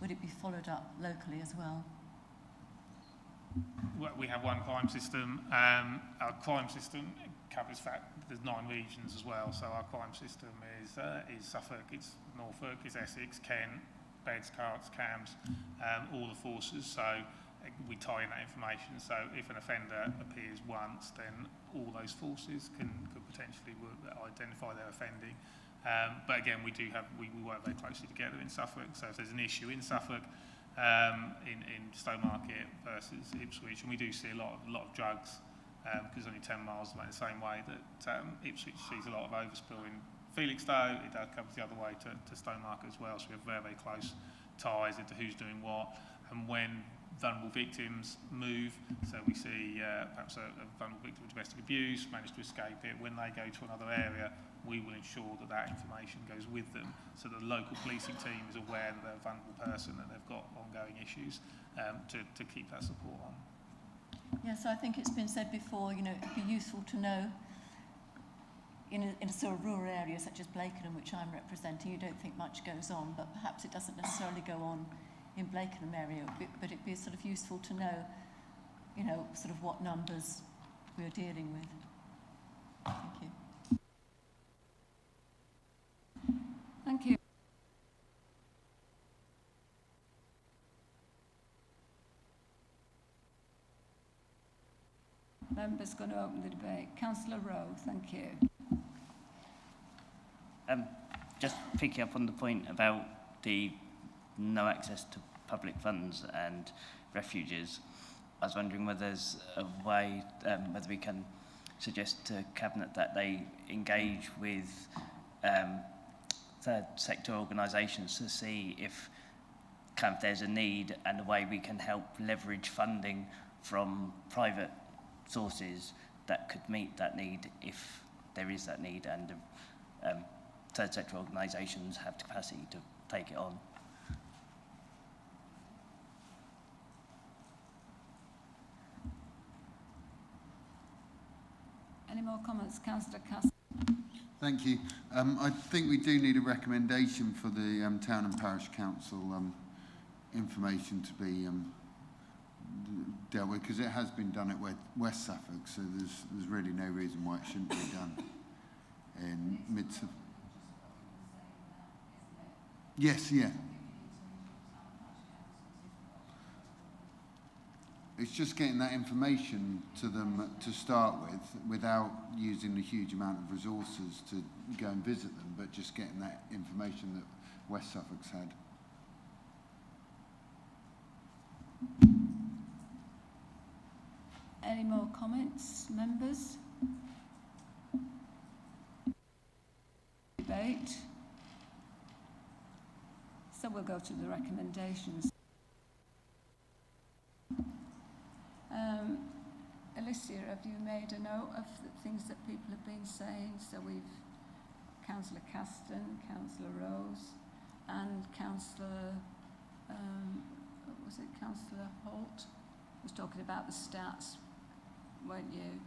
would it be followed up locally as well? Well, we have one crime system. Our crime system covers there's 9 regions as well. So our crime system is Suffolk, it's Norfolk, it's Essex, Kent, Beds, Carts, Cambs, all the forces. So we tie in that information. So if an offender appears once, then all those forces could potentially identify their offending. But again, we work very closely together in Suffolk. So if there's an issue in Suffolk, in Stowmarket versus Ipswich, and we do see a lot of drugs, because only 10 miles away, the same way that Ipswich sees a lot of overspill in Felixstowe, it comes the other way to Stowmarket as well. So we have very, very close ties into who's doing what, and when vulnerable victims move, so we see perhaps a vulnerable victim of domestic abuse manage to escape it, when they go to another area, we will ensure that information goes with them, so the local policing team is aware that they're a vulnerable person and they've got ongoing issues to keep that support on. Yes, I think it's been said before, you know, it'd be useful to know in a sort of rural area such as Blakenham, which I'm representing, you don't think much goes on, but perhaps it doesn't necessarily go on in Blakenham area, but it'd be sort of useful to know, you know, sort of what numbers we're dealing with. Thank you. Thank you. Members going to open the debate. Councillor Rowe, thank you. Just picking up on the point about the no access to public funds and refuges, I was wondering whether there's a way, whether we can suggest to Cabinet that they engage with third sector organisations to see if there's a need and a way we can help leverage funding from private sources that could meet that need if there is that need, and third sector organisations have the capacity to take it on. Any more comments? Councillor Cass. Thank you. I think we do need a recommendation for the Town and Parish Council information to be dealt with, because it has been done at West Suffolk, so there's really no reason why it shouldn't be done in Mid-Suffolk. Yes, yeah. It's just getting that information to them to start with, without using a huge amount of resources to go and visit them, but just getting that information that West Suffolk's had. Any more comments, members? Debate. So we'll go to the recommendations. Alicia, have you made a note of the things that people have been saying? So we've Councillor Caston, Councillor Rose, and Councillor, was it Councillor Holt? Was talking about the stats, weren't you?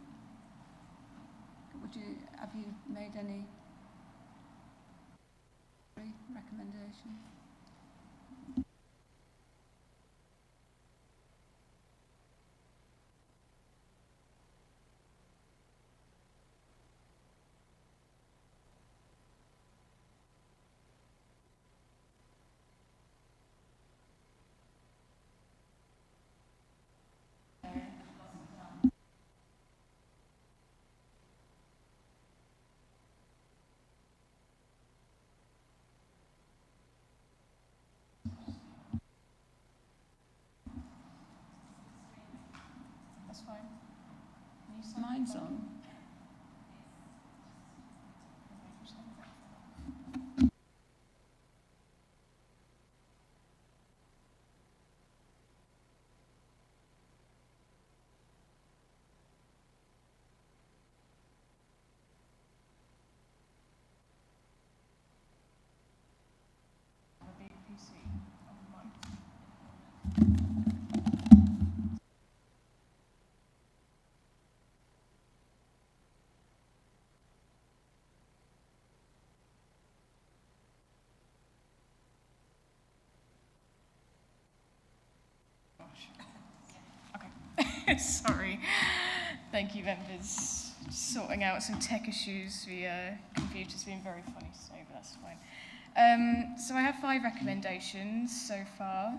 Have you made any recommendations? That's fine. Mine's on. Okay. Sorry. Thank you, members. Just sorting out some tech issues. The computer's been very funny today, but that's fine. So I have 5 recommendations so far.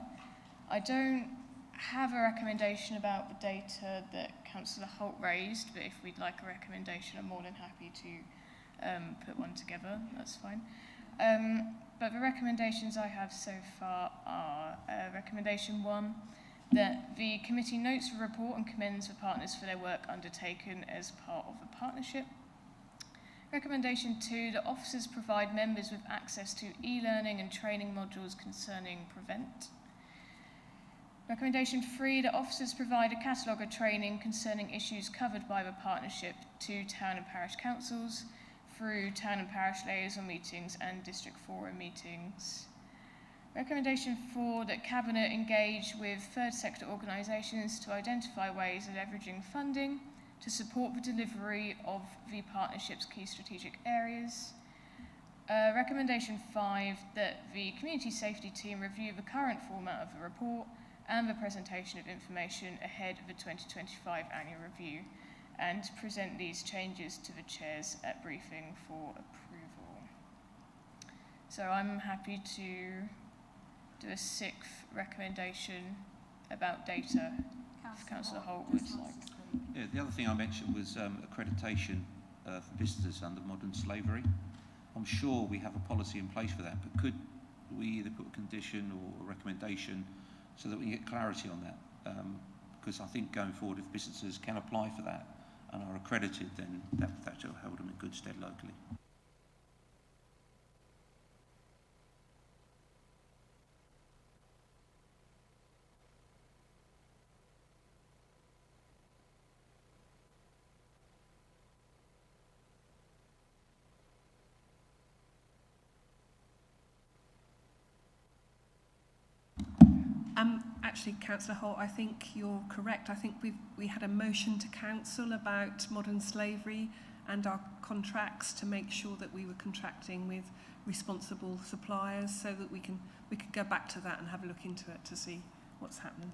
I don't have a recommendation about the data that Councillor Holt raised, but if we'd like a recommendation, I'm more than happy to put one together. That's fine. But the recommendations I have so far are recommendation 1, that the committee notes the report and commends the partners for their work undertaken as part of the partnership. Recommendation 2, that officers provide members with access to e-learning and training modules concerning PREVENT. Recommendation 3, that officers provide a catalogue of training concerning issues covered by the partnership to town and parish councils through town and parish liaison meetings and district forum meetings. Recommendation 4, that Cabinet engage with third sector organisations to identify ways of leveraging funding to support the delivery of the partnership's key strategic areas. Recommendation 5, that the community safety team review the current format of the report and the presentation of information ahead of the 2025 annual review and present these changes to the chairs at briefing for approval. So I'm happy to do a 6th recommendation about data, if Councillor Holt would like. Yeah, the other thing I mentioned was accreditation for visitors under modern slavery. I'm sure we have a policy in place for that, but could we either put a condition or a recommendation so that we can get clarity on that? Because I think going forward, if visitors can apply for that and are accredited, then that will hold them in good stead locally. Actually, Councillor Holt, I think you're correct. I think we had a motion to council about modern slavery and our contracts to make sure that we were contracting with responsible suppliers, so that we could go back to that and have a look into it to see what's happened.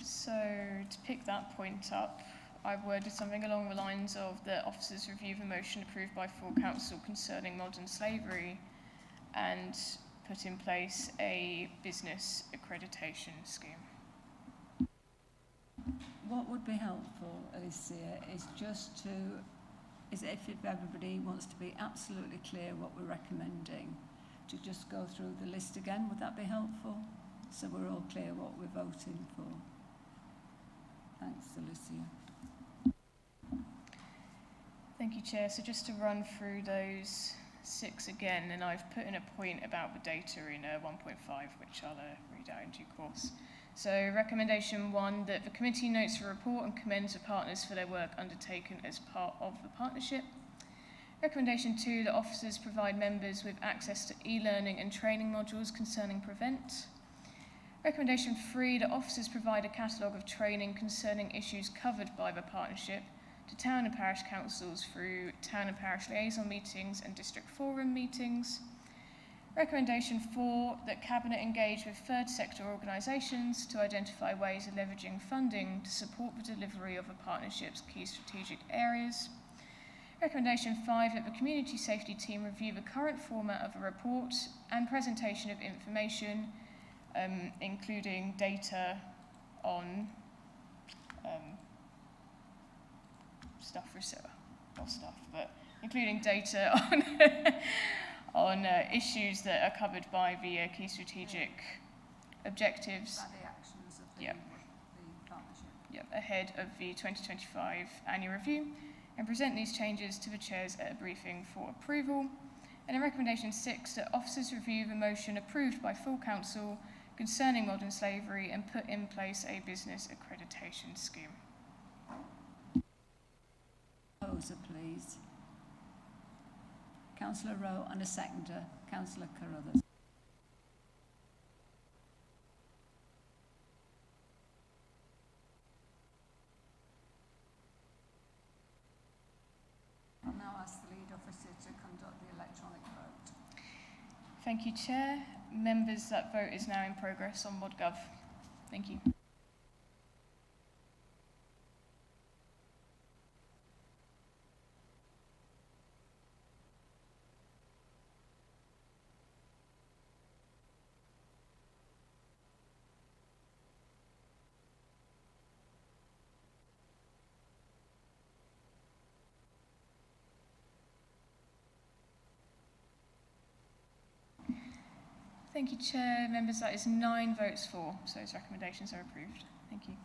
So to pick that point up, I've worded something along the lines of the officers review the motion approved by full council concerning modern slavery and put in place a business accreditation scheme. What would be helpful, Alicia, is just to is if everybody wants to be absolutely clear what we're recommending, to just go through the list again. Would that be helpful? So we're all clear what we're voting for. Thanks, Alicia. Thank you, Chair. So just to run through those 6 again, and I've put in a point about the data in 1.5, which I'll read out in due course. So recommendation 1, that the committee notes the report and commends the partners for their work undertaken as part of the partnership. Recommendation 2, that officers provide members with access to e-learning and training modules concerning PREVENT. Recommendation 3, that officers provide a catalogue of training concerning issues covered by the partnership to town and parish councils through town and parish liaison meetings and district forum meetings. Recommendation 4, that Cabinet engage with third sector organisations to identify ways of leveraging funding to support the delivery of the partnership's key strategic areas. Recommendation 5, that the community safety team review the current format of a report and presentation of information, including data on including data on issues that are covered by the key strategic objectives. By the actions of the partnership. Yep, ahead of the 2025 annual review, and present these changes to the chairs at a briefing for approval. And in recommendation 6, that officers review the motion approved by full council concerning modern slavery and put in place a business accreditation scheme. Proposer, please. Councillor Rowe and a seconder, Councillor Carruthers. I'll now ask the lead officer to conduct the electronic vote. Thank you, Chair. Members, that vote is now in progress on ModGov. Thank you. Thank you, Chair. Members, that is 9 votes for, so those recommendations are approved. Thank you.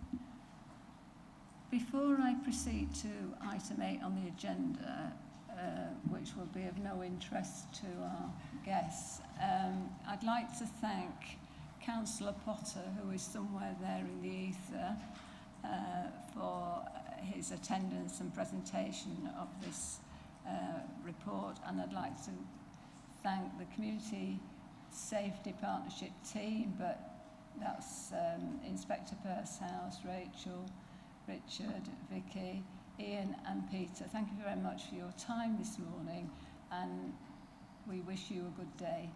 Before I proceed to item 8 on the agenda, which will be of no interest to our guests, I'd like to thank Councillor Potter, who is somewhere there in the ether, for his attendance and presentation of this report, and I'd like to thank the Community Safety Partnership team, but that's Inspector Pursehouse, Rachel, Richard, Vicky, Ian and Peter. Thank you very much for your time this morning, and we wish you a good day.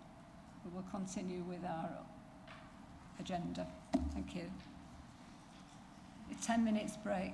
We will continue with our agenda. Thank you. A 10 minutes break.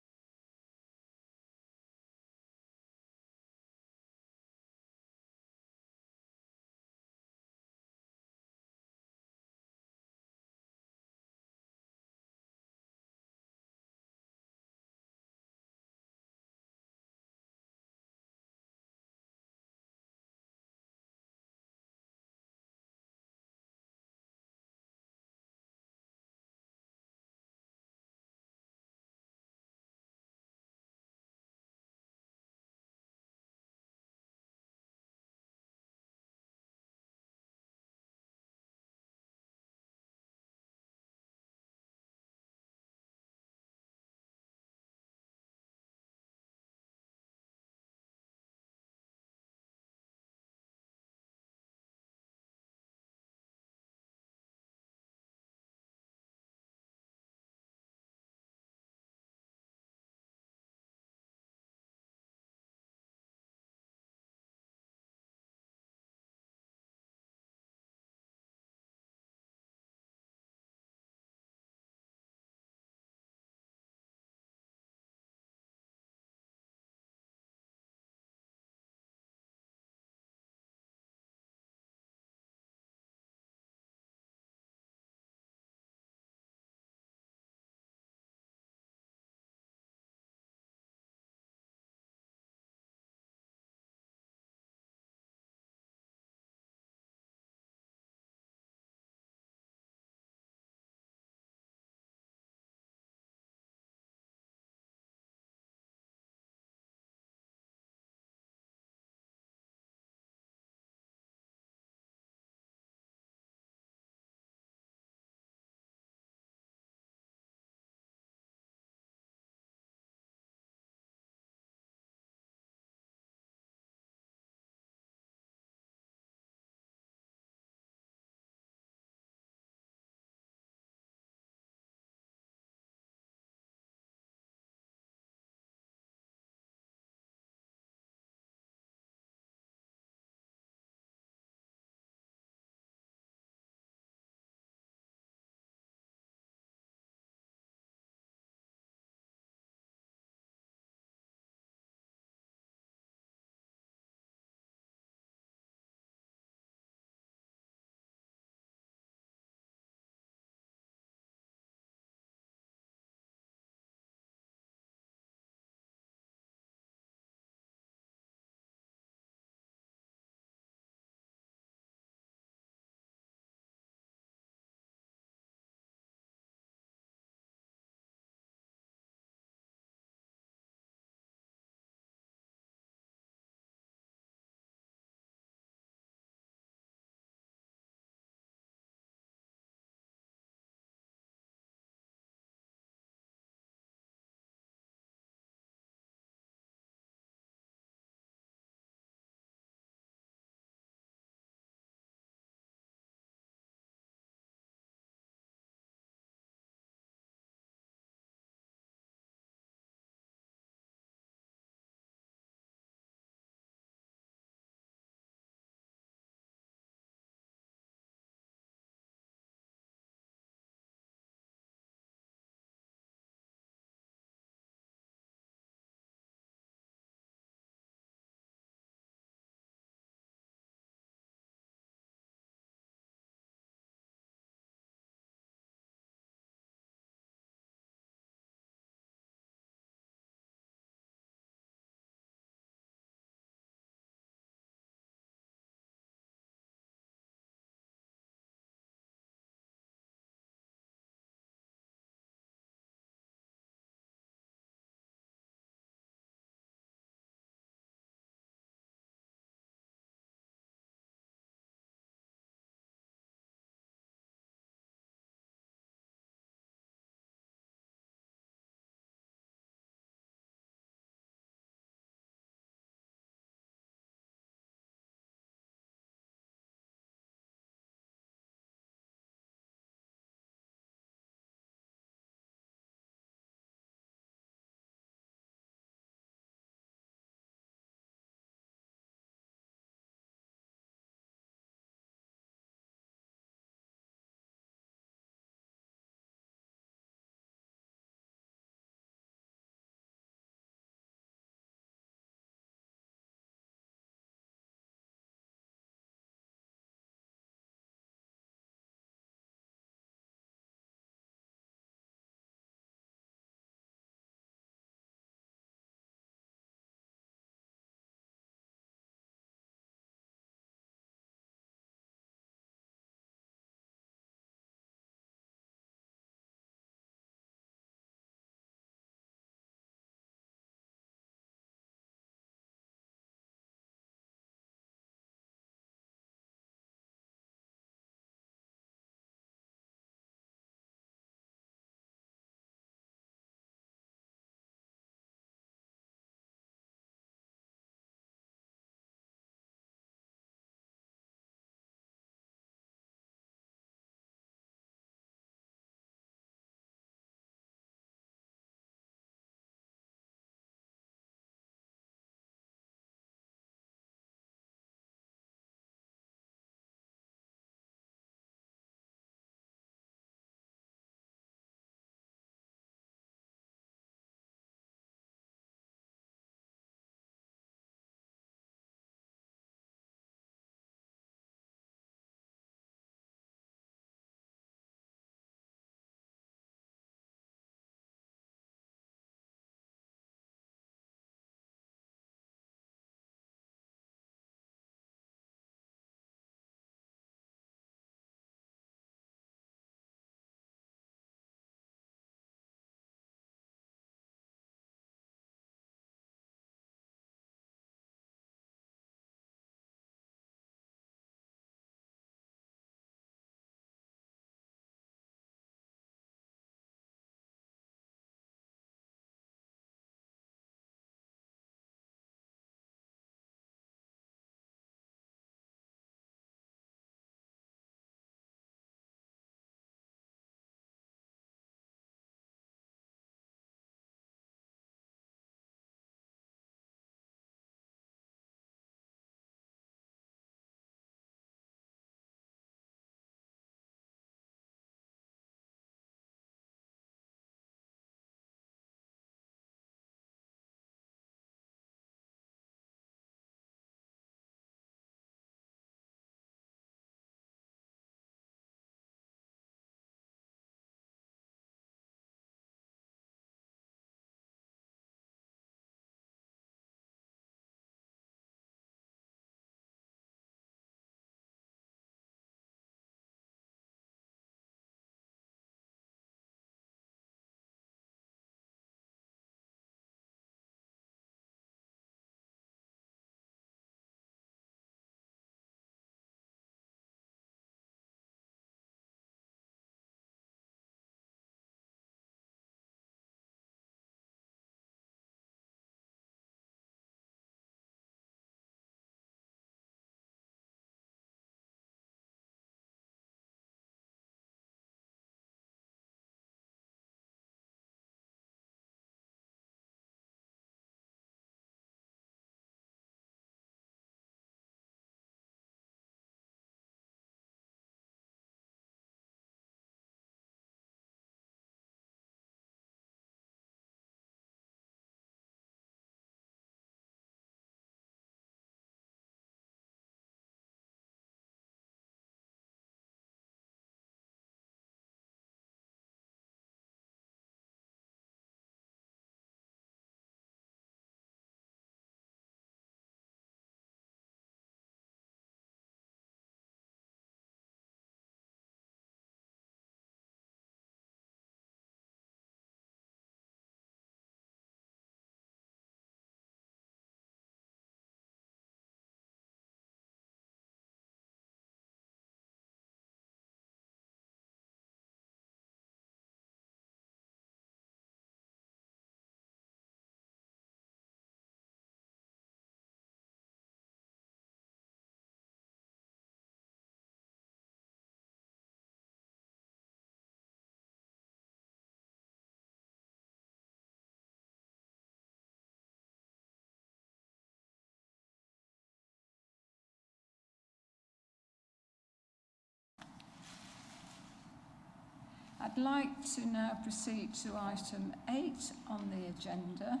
I'd like to now proceed to item 8 on the agenda,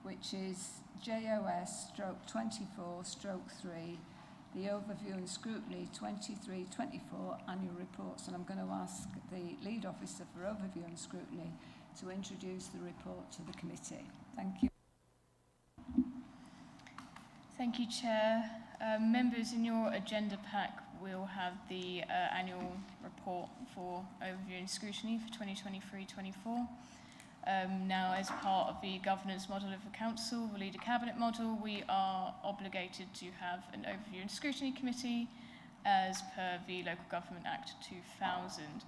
which is JOS/24/3, the Overview and Scrutiny 23-24 annual reports. And I'm going to ask the lead officer for Overview and Scrutiny to introduce the report to the committee. Thank you. Thank you, Chair. Members, in your agenda pack will have the annual report for Overview and Scrutiny for 2023-24. Now, as part of the governance model of the Council, the Leader Cabinet model, we are obligated to have an Overview and Scrutiny Committee as per the Local Government Act 2000.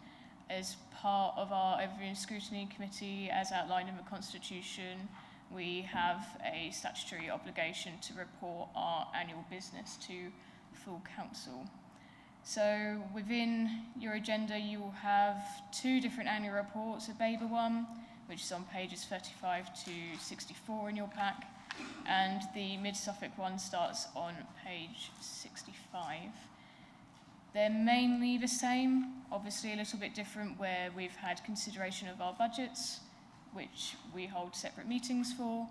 As part of our Overview and Scrutiny Committee, as outlined in the Constitution, we have a statutory obligation to report our annual business to full Council. So within your agenda, you will have 2 different annual reports, a Babergh one, which is on pages 35 to 64 in your pack, and the Mid-Suffolk one starts on page 65. They're mainly the same, obviously a little bit different where we've had consideration of our budgets, which we hold separate meetings for,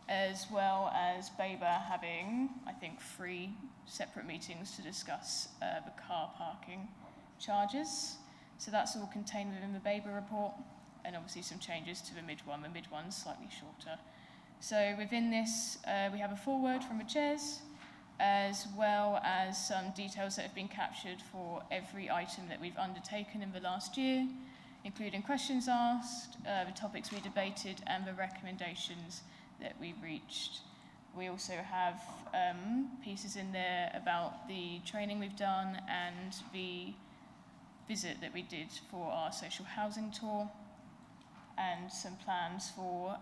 as well as Babergh having, I think, 3 separate meetings to discuss the car parking charges. So that's all contained within the Babergh report, and obviously some changes to the mid one. The mid one's slightly shorter. So within this, we have a foreword from the chairs, as well as some details that have been captured for every item that we've undertaken in the last year, including questions asked, the topics we debated, and the recommendations that we reached. We also have pieces in there about the training we've done and the visit that we did for our social housing tour, and some plans for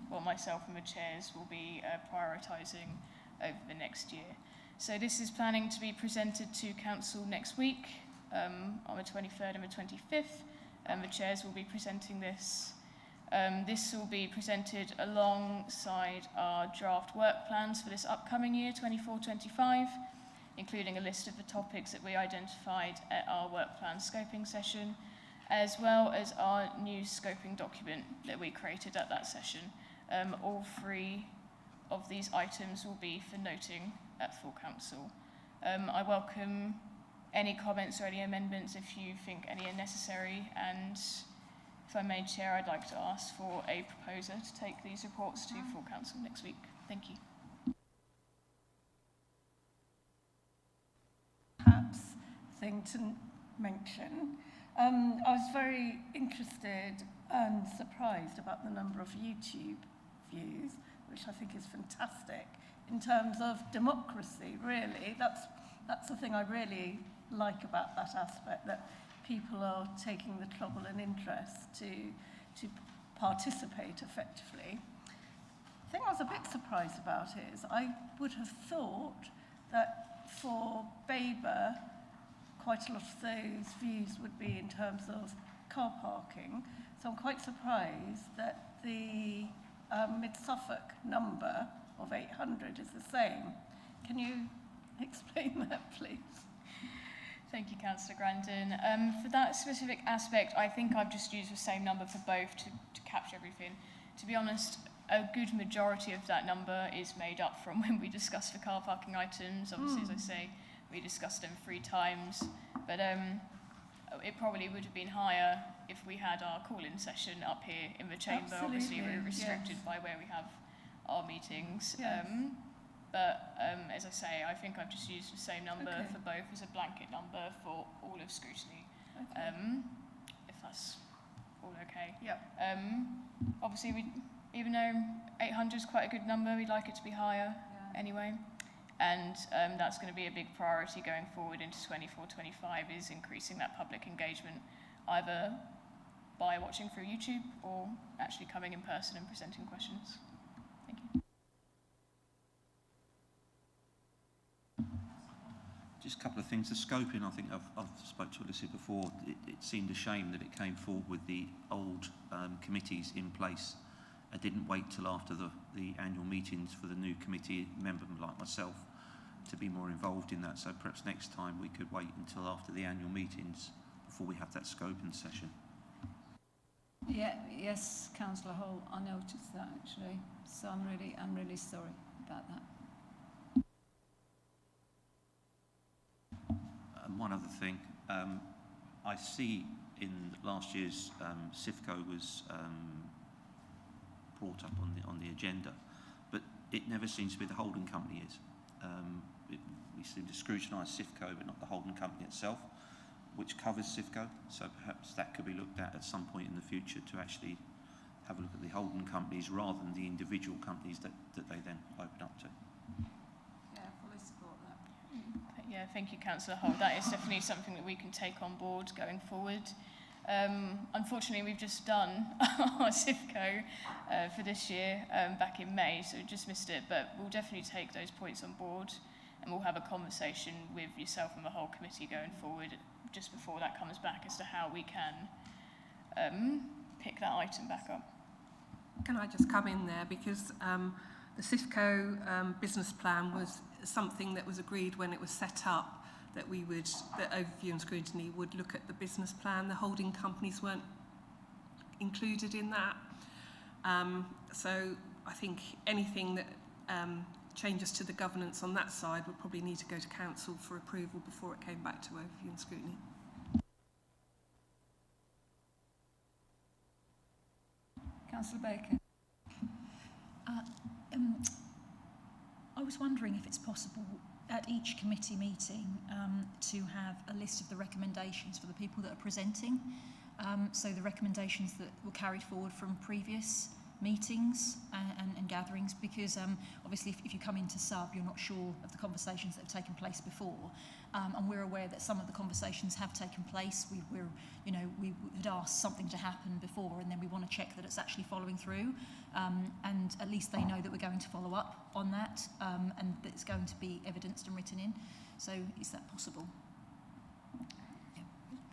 what myself and the chairs will be prioritising over the next year. So this is planning to be presented to Council next week on the 23rd and the 25th. The chairs will be presenting this. This will be presented alongside our draft work plans for this upcoming year, 24-25, including a list of the topics that we identified at our work plan scoping session, as well as our new scoping document that we created at that session. All 3 of these items will be for noting at full Council. I welcome any comments or any amendments if you think any are necessary, and if I may, Chair, I'd like to ask for a proposer to take these reports to full Council next week. Thank you. Perhaps thing to mention. I was very interested and surprised about the number of YouTube views, which I think is fantastic in terms of democracy, really. That's the thing I really like about that aspect, that people are taking the trouble and interest to participate effectively. The thing I was a bit surprised about is I would have thought that for Babergh, quite a lot of those views would be in terms of car parking. So I'm quite surprised that the Mid-Suffolk number of 800 is the same. Can you explain that, please? Thank you, Councillor Grandin. For that specific aspect, I think I've just used the same number for both to capture everything. To be honest, a good majority of that number is made up from when we discussed the car parking items. Obviously, as I say, we discussed them 3 times, but it probably would have been higher if we had our call-in session up here in the chamber. Absolutely, Obviously, we're restricted by where we have our meetings. But as I say, I think I've just used the same number for both as a blanket number for all of scrutiny, if that's all okay. Obviously, even though 800 is quite a good number, we'd like it to be higher anyway. And that's going to be a big priority going forward into 24-25, is increasing that public engagement, either by watching through YouTube or actually coming in person and presenting questions. Thank you. Just a couple of things. The scoping, I think I've spoke to Alicia before. It seemed a shame that it came forward with the old committees in place. I didn't wait till after the annual meetings for the new committee member like myself to be more involved in that. So perhaps next time we could wait until after the annual meetings before we have that scoping session. Yeah, yes, Councillor Hull, I noticed that actually. So I'm really sorry about that. One other thing, I see in last year's CIFCO was brought up on the agenda, but it never seems to be the holding company is. We seem to scrutinise CIFCO, but not the holding company itself, which covers CIFCO. So perhaps that could be looked at some point in the future to actually have a look at the holding companies rather than the individual companies that they then open up to. Yeah, fully support that. Yeah, thank you, Councillor Hull. That is definitely something that we can take on board going forward. Unfortunately, we've just done our CIFCO for this year back in May, so we just missed it, but we'll definitely take those points on board and we'll have a conversation with yourself and the whole committee going forward just before that comes back as to how we can pick that item back up. Can I just come in there, because the CIFCO business plan was something that was agreed when it was set up, that Overview and Scrutiny would look at the business plan. The holding companies weren't included in that. So I think anything that changes to the governance on that side would probably need to go to Council for approval before it came back to Overview and Scrutiny. Councillor Baker. I was wondering if it's possible at each committee meeting to have a list of the recommendations for the people that are presenting. So the recommendations that were carried forward from previous meetings and gatherings, because obviously if you come into sub, you're not sure of the conversations that have taken place before, and we're aware that some of the conversations have taken place. We had asked something to happen before, and then we want to check that it's actually following through, and at least they know that we're going to follow up on that, and that it's going to be evidenced and written in. So is that possible?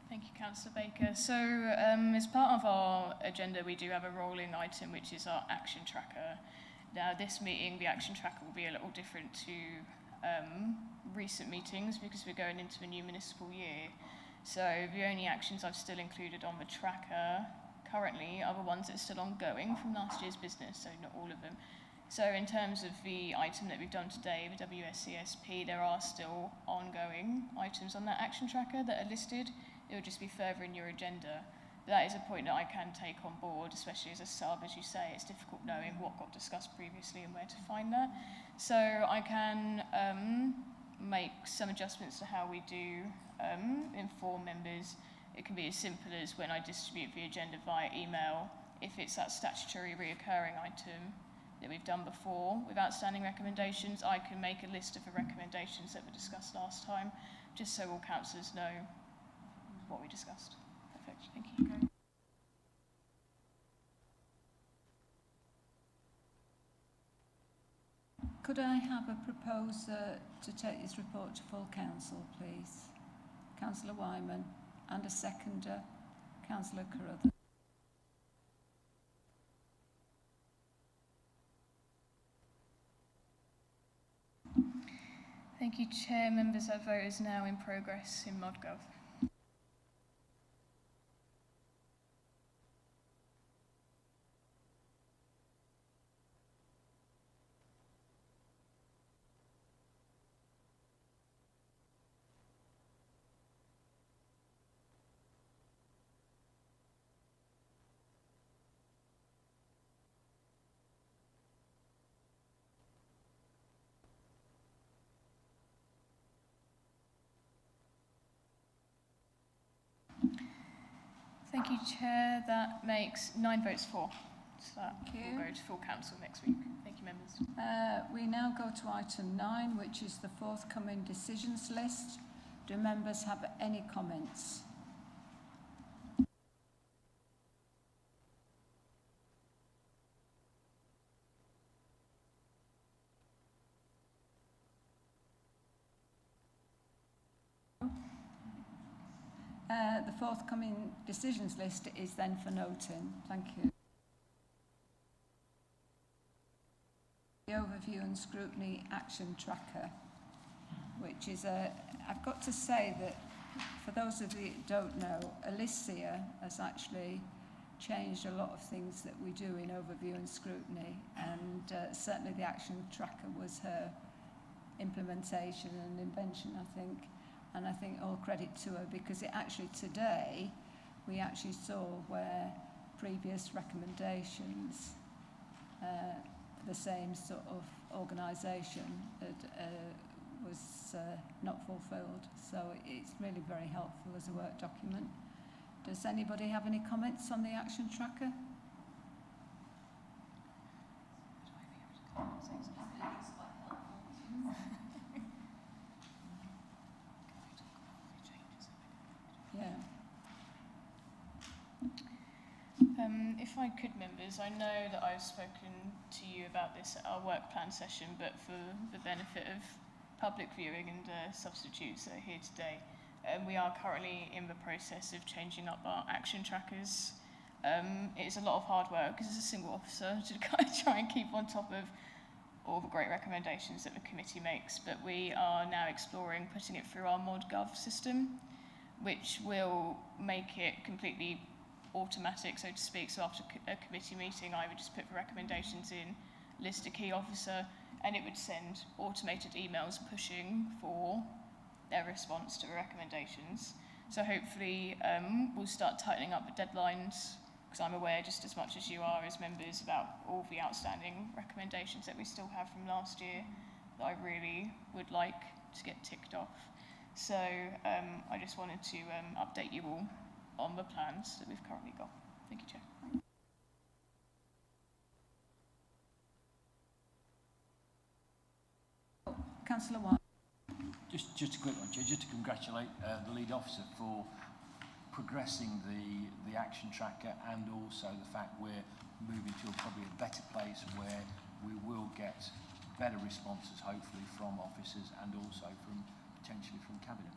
Thank you, Councillor Baker. So as part of our agenda, we do have a rolling item, which is our action tracker. Now, this meeting, the action tracker will be a little different to recent meetings because we're going into a new municipal year. So the only actions I've still included on the tracker currently are the ones that are still ongoing from last year's business, so not all of them. So in terms of the item that we've done today, the WSCSP, there are still ongoing items on that action tracker that are listed. It will just be further in your agenda. But that is a point that I can take on board, especially as a sub, as you say. It's difficult knowing what got discussed previously and where to find that. So I can make some adjustments to how we do inform members. It can be as simple as when I distribute the agenda via email, if it's that statutory reoccurring item that we've done before with outstanding recommendations, I can make a list of the recommendations that were discussed last time, just so all councillors know what we discussed. Perfect, thank you. Okay. Could I have a proposer to take this report to full council, please? Councillor Wyman, and a seconder, Councillor Carruthers. Thank you, Chair. Members, that vote is now in progress in ModGov. Thank you, Chair. That makes 9 votes for. So that will go to full council next week. Thank you, members. We now go to item 9, which is the forthcoming decisions list. Do members have any comments? The forthcoming decisions list is then for noting. Thank you. The Overview and Scrutiny Action Tracker, which is I've got to say that for those of you who don't know, Alicia has actually changed a lot of things that we do in overview and scrutiny, and certainly the action tracker was her implementation and invention, I think, and I think all credit to her, because it actually today we actually saw where previous recommendations for the same sort of organisation was not fulfilled. So it's really very helpful as a work document. Does anybody have any comments on the action tracker? Yeah. If I could, members, I know that I've spoken to you about this at our work plan session, but for the benefit of public viewing and substitutes that are here today, we are currently in the process of changing up our action trackers. It's a lot of hard work because as a single officer to kind of try and keep on top of all the great recommendations that the committee makes, but we are now exploring putting it through our ModGov system, which will make it completely automatic, so to speak. So after a committee meeting, I would just put the recommendations in, list a key officer, and it would send automated emails pushing for their response to the recommendations. So hopefully we'll start tightening up the deadlines, because I'm aware just as much as you are as members about all the outstanding recommendations that we still have from last year that I really would like to get ticked off. So I just wanted to update you all on the plans that we've currently got. Thank you, Chair. Councillor White. Just a quick one, Chair, just to congratulate the lead officer for progressing the action tracker, and also the fact we're moving to probably a better place where we will get better responses, hopefully, from officers and also from potentially from Cabinet.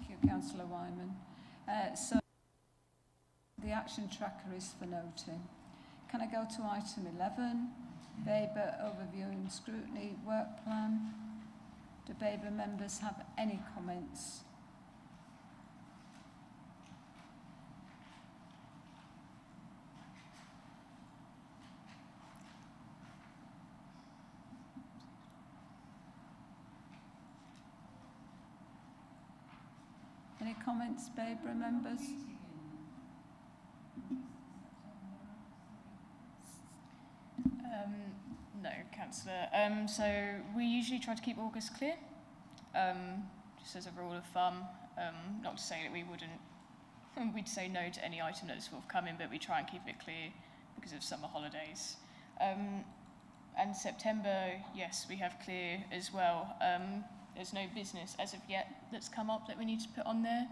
Thank you, Councillor Wyman. So the action tracker is for noting. Can I go to item 11? Babergh overview and scrutiny work plan. Do Babergh members have any comments? Any comments, Babergh members? No, Councillor. So we usually try to keep August clear, just as a rule of thumb. Not to say that we'd say no to any item that's forthcoming, but we try and keep it clear because of summer holidays. And September, yes, we have clear as well. There's no business as of yet that's come up that we need to put on there.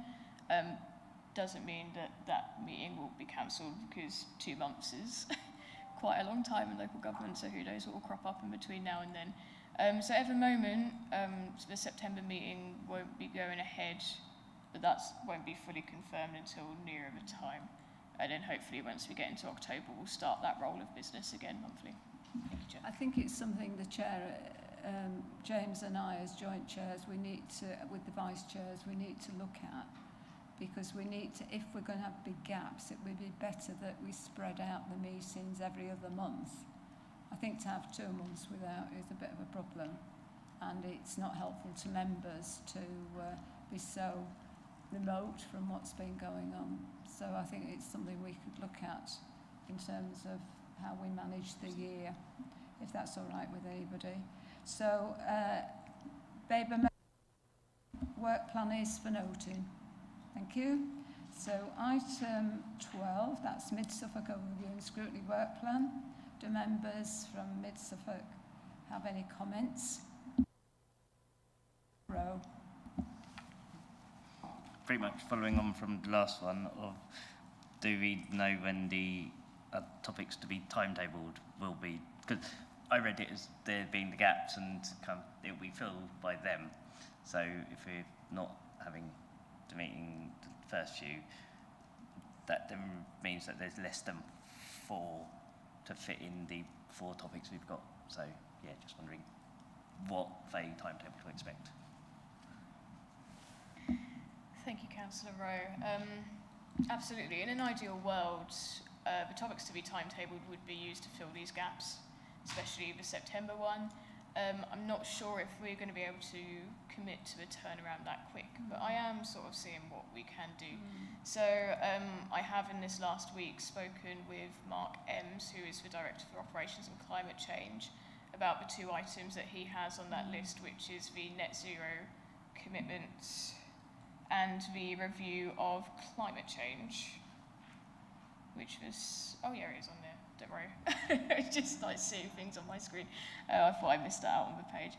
Doesn't mean that meeting will be cancelled, because 2 months is quite a long time in local government, so who knows what will crop up in between now and then. So at the moment, the September meeting won't be going ahead, but that won't be fully confirmed until nearer the time. And then hopefully once we get into October, we'll start that roll of business again monthly. Thank you, Chair. I think it's something the Chair, James and I as joint chairs, we need to, with the vice chairs, we need to look at, because we need to, if we're going to have big gaps, it would be better that we spread out the meetings every other month. I think to have 2 months without is a bit of a problem, and it's not helpful to members to be so remote from what's been going on. So I think it's something we could look at in terms of how we manage the year, if that's all right with anybody. So, Babergh work plan is for noting. Thank you. So, item 12, that's Mid-Suffolk Overview and Scrutiny Work Plan. Do members from Mid-Suffolk have any comments? Row. Pretty much following on from the last one, of do we know when the topics to be timetabled will be? Because I read it as there being the gaps and it will be filled by them. So if we're not having the meeting the first few, that then means that there's less than 4 to fit in the 4 topics we've got. So yeah, just wondering what vague timetable to expect. Thank you, Councillor Rowe. Absolutely. In an ideal world, the topics to be timetabled would be used to fill these gaps, especially the September one. I'm not sure if we're going to be able to commit to a turnaround that quick, but I am sort of seeing what we can do. So I have in this last week spoken with Mark Ems, who is the Director for Operations and Climate Change, about the 2 items that he has on that list, which is the net zero commitments and the review of climate change, which was, oh yeah, it is on there, don't worry. I just like seeing things on my screen. I thought I missed that out on the page.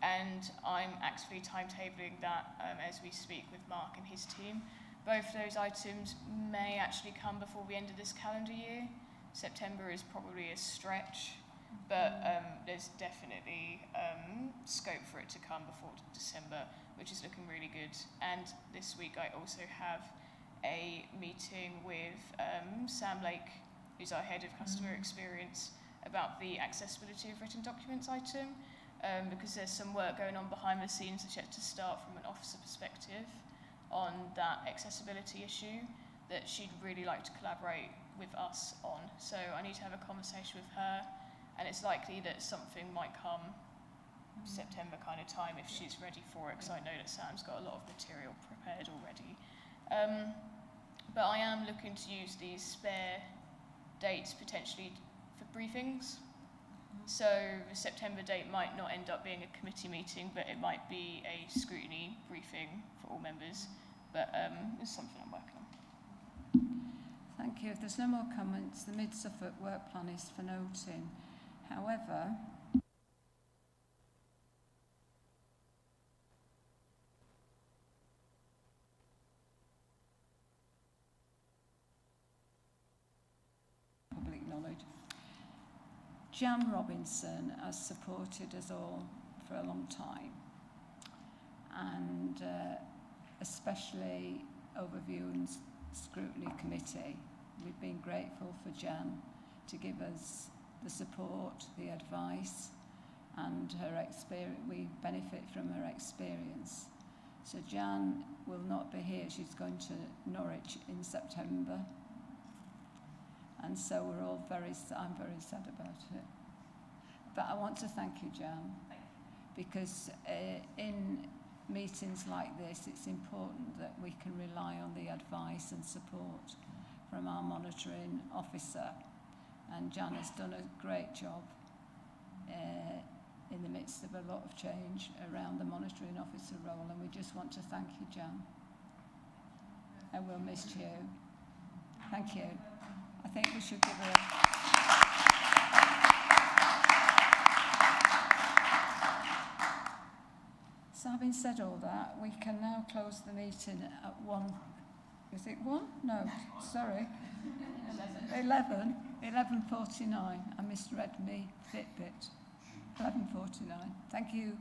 And I'm actually timetabling that as we speak with Mark and his team. Both those items may actually come before the end of this calendar year. September is probably a stretch, but there's definitely scope for it to come before December, which is looking really good. And this week I also have a meeting with Sam Lake, who's our head of customer experience, about the accessibility of written documents item, because there's some work going on behind the scenes that's yet to start from an officer perspective on that accessibility issue that she'd really like to collaborate with us on. So I need to have a conversation with her, and it's likely that something might come September kind of time if she's ready for it, because I know that Sam's got a lot of material prepared already. But I am looking to use these spare dates potentially for briefings. So the September date might not end up being a committee meeting, but it might be a scrutiny briefing for all members. But it's something I'm working on. Thank you. If there's no more comments, the Mid-Suffolk work plan is for noting. However, public knowledge, Jan Robinson has supported us all for a long time, and especially overviewing Scrutiny Committee. We've been grateful for Jan to give us the support, the advice, and her experience. We benefit from her experience. So Jan will not be here. She's going to Norwich in September. And so we're all I'm very sad about it. But I want to thank you, Jan, because in meetings like this, it's important that we can rely on the advice and support from our monitoring officer. And Jan has done a great job in the midst of a lot of change around the monitoring officer role, and we just want to thank you, Jan. And we'll miss you. Thank you. I think we should give her So having said all that, we can now close the meeting at 1. Is it 1? No, sorry. 11:49. I misread me Fitbit. 11:49. Thank you.